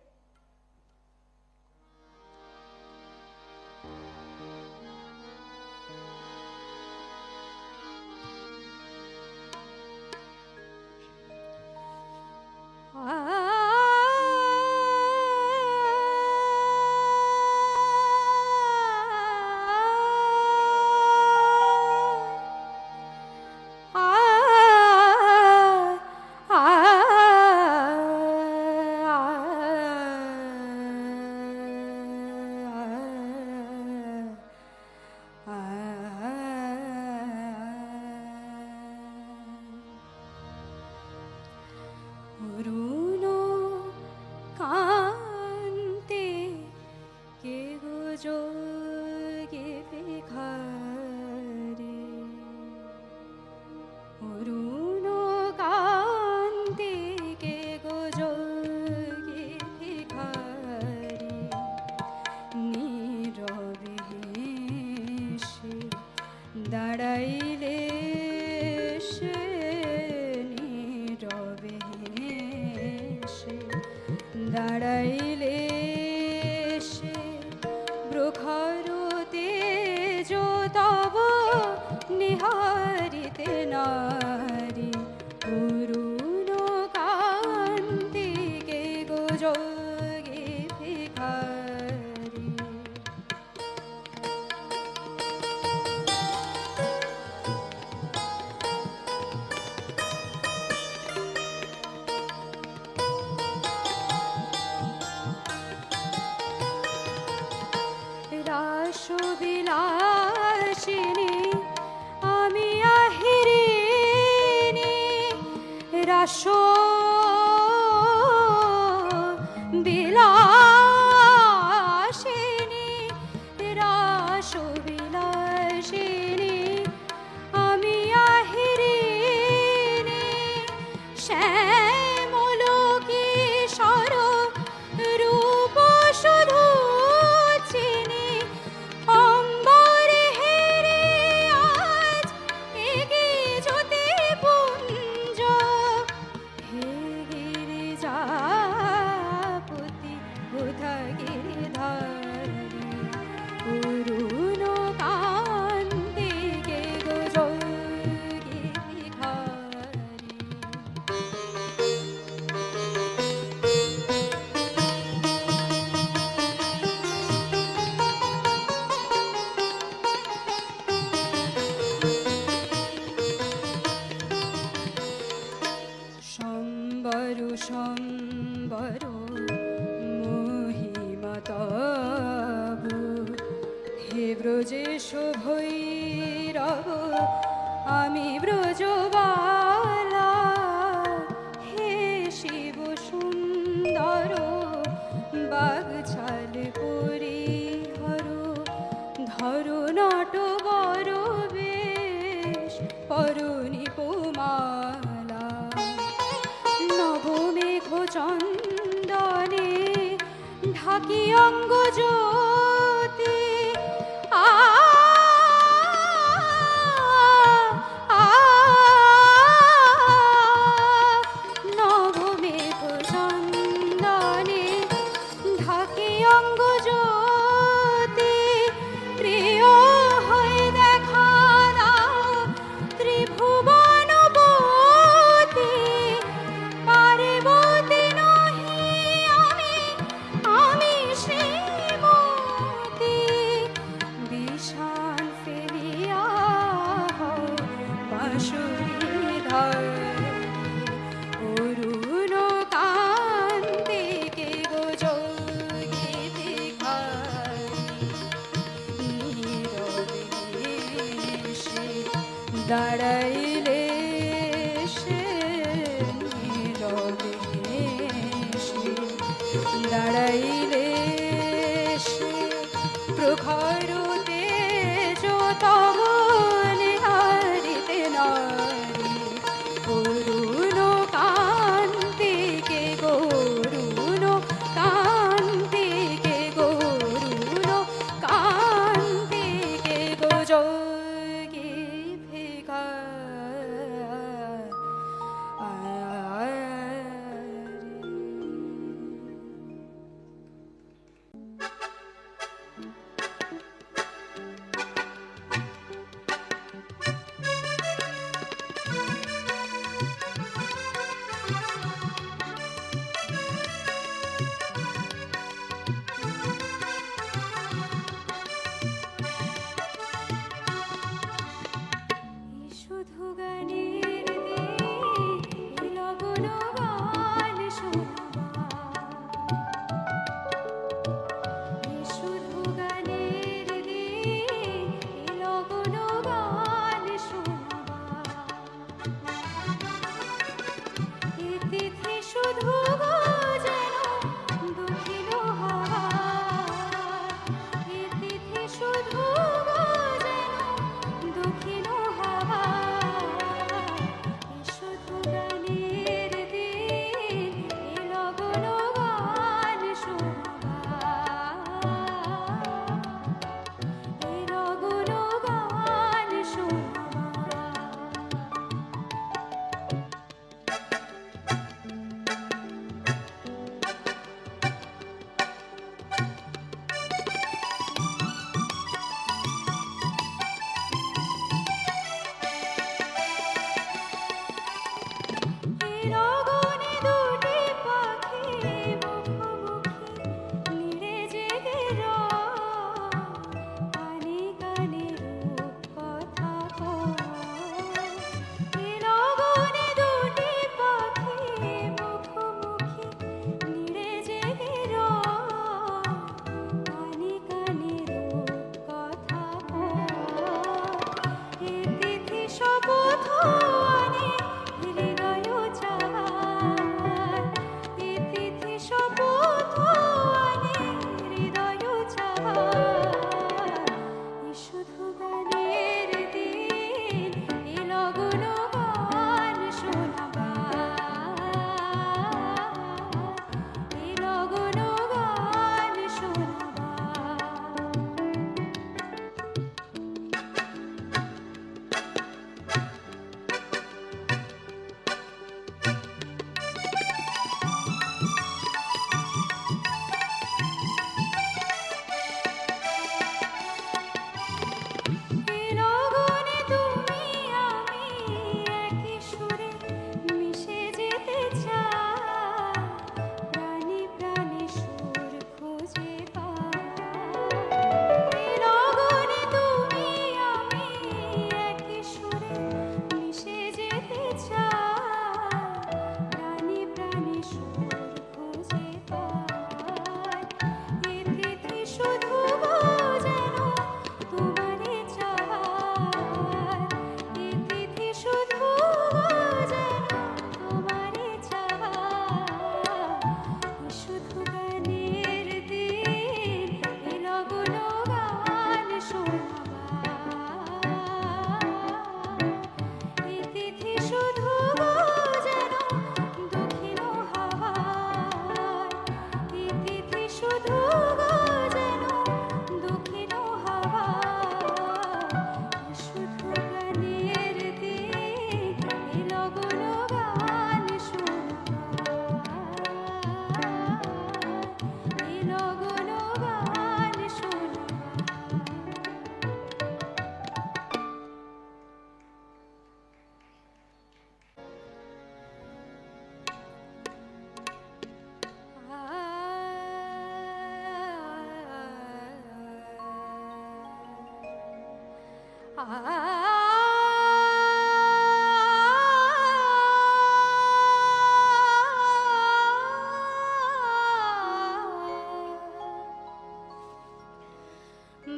দাঁড়াইলে সে প্রখর তেজ তব নিহারিতে নারী অরুণ কান্তিকে গো যোগী ভিখারী। রাসবিলাসিনী আমি আহিরিনী, রাস বিলাসিনী, রাস বিলাসিনী আমি আহিরিনী, শ্যামলোকে সর রূপ শুধু চিনি, অম্বরে হেরে আজ এগে জ্যোতি পুঞ্জ, হে গিরিজাপতি বোধা গিরিধারী, অরুণ কান্তিকে গো যোগী ভিখারী। সম্বর সম্বর মহিমা তব, হে ব্রজেশ ভৈরব আমি ব্রজবালা, হে শিব সুন্দর বাগছাল পরিহর, ধর নট বর বেশ পরনি পোমালা, নবমেঘ চন্দনে ঢাকি অঙ্গ জ্যোতি, আ আ নবমেঘ চন্দনে ঢাকি অঙ্গ জ্যোতি, প্রিয় হয়ে দেখা দাও ত্রিভুবনবতী, পার্বতী নহি আমি, আমি শ্রীমতী।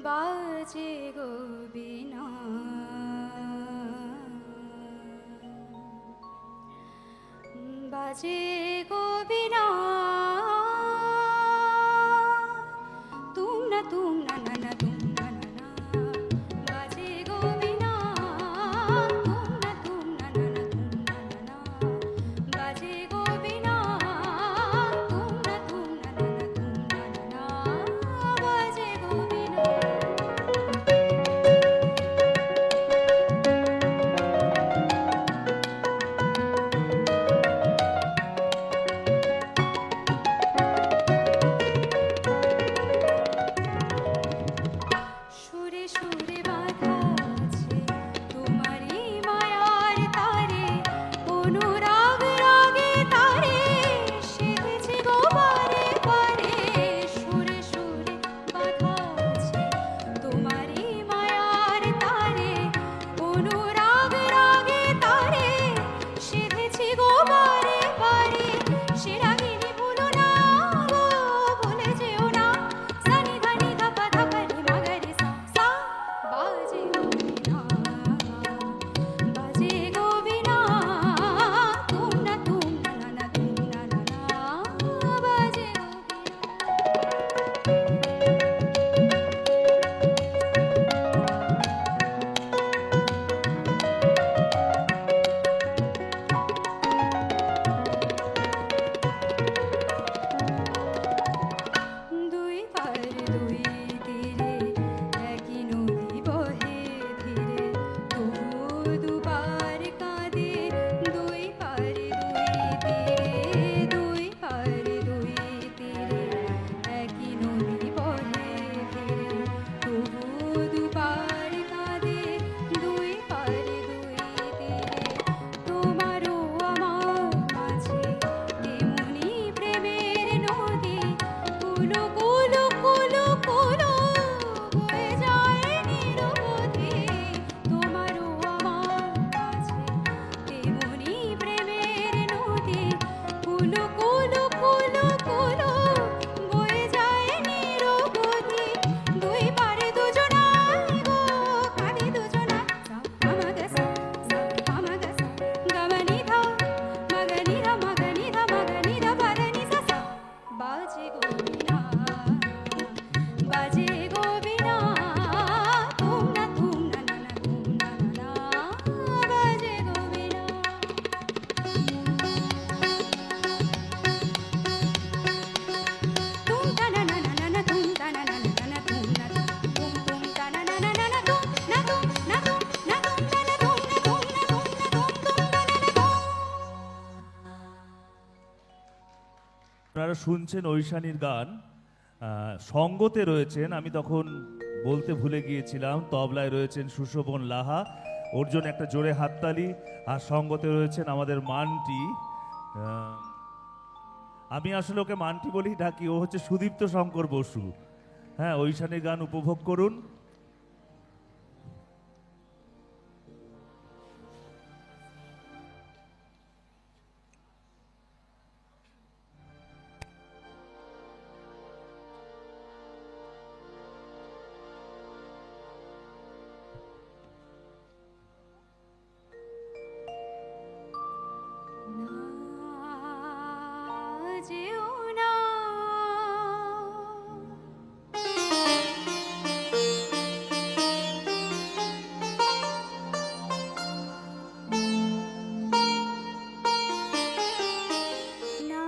বাজে গো বীণা, বাজে গো বীণা, তুম না না না তুম না না, বাজে গো বীণা, তুম না না না তুম না, বাজে গো বীণা, তুম না না বাজে গো বীণা। সুরে সুরে বাঁধা আছে তোমারই মায়ার তারে, অনুরাগ রাগে তারে সেধেছে গো বারে বারে। সুরে সুরে বাঁধা আছে তোমারই মায়ার তারে, অনুরাগ রাগে তারে সেধেছে গো বারে বারে। সে রাগিনী ভুলো না গো, ভুলে যেও না, সানি ধানি ধাপা ধাপা রে মাগারে সা সা। বাজে গো বীণা, বাজে গো বীণা, তুম না না তুম না না, বাজে গো বীণা। দুই পার দুই তীরে একই নদী বহে ধীরে, তবু দুবার কাঁদে। দুই পার দুই তীরে, দুই পার দুই তীরে একই নদী বহে ধীরে, তবু দুবার কাঁদে। দুই পার দুই তীরে তোমারও আমার মাঝে এমনি প্রেমের নদী, কুলো কুলো কুলো কুলো বয়ে যায় নিরবধি। তোমারও আমার মাঝে এমনি প্রেমের নদী, কুলো কুলো কুলো কুলো বয়ে যায় নিরবধি। দুই পারে দুজনায় গো কাঁদে দুজনায়, সা আমাগা সা সা আমাগা সা, গামানি ধা মাগানি ধা মাগানি ধা মাগানি ধা পাদানি সা সা। বাজে গো বীণা, বাজে গো বীণা, তুম না তুম না না বাজে গো বীণা। তুম তা না না না না তুম তা না না না তুম না তুম তুম তা না না না তুম না তুম না তুম না তুম তা না তুম না তুম না তুম না তুম তুম তা না না তুম। আপনারা শুনছেন ঐশানীর গান। সঙ্গতে রয়েছেন, আমি তখন বলতে ভুলে গিয়েছিলাম, তবলায় রয়েছেন সুশোভন লাহা, ওর জন্য একটা জোরে হাততালি। আর সঙ্গতে রয়েছেন আমাদের মান্টি। আমি আসলে ওকে মান্টি বলেই ডাকি, ও হচ্ছে সুদীপ্ত শঙ্কর বসু। হ্যাঁ, ঐশানীর গান উপভোগ করুন। যেও না না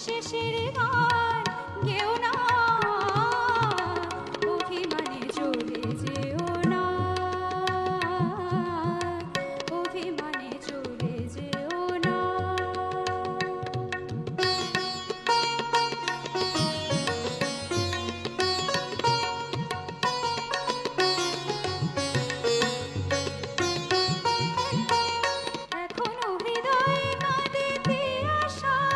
শেষের গান গেও না, অভিমানে চলে যেও না, অভিমানে চলে যেও না। এখনো হৃদয়ে কাঁদে পিয়াসায়,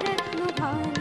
রত্ন ভান্ডার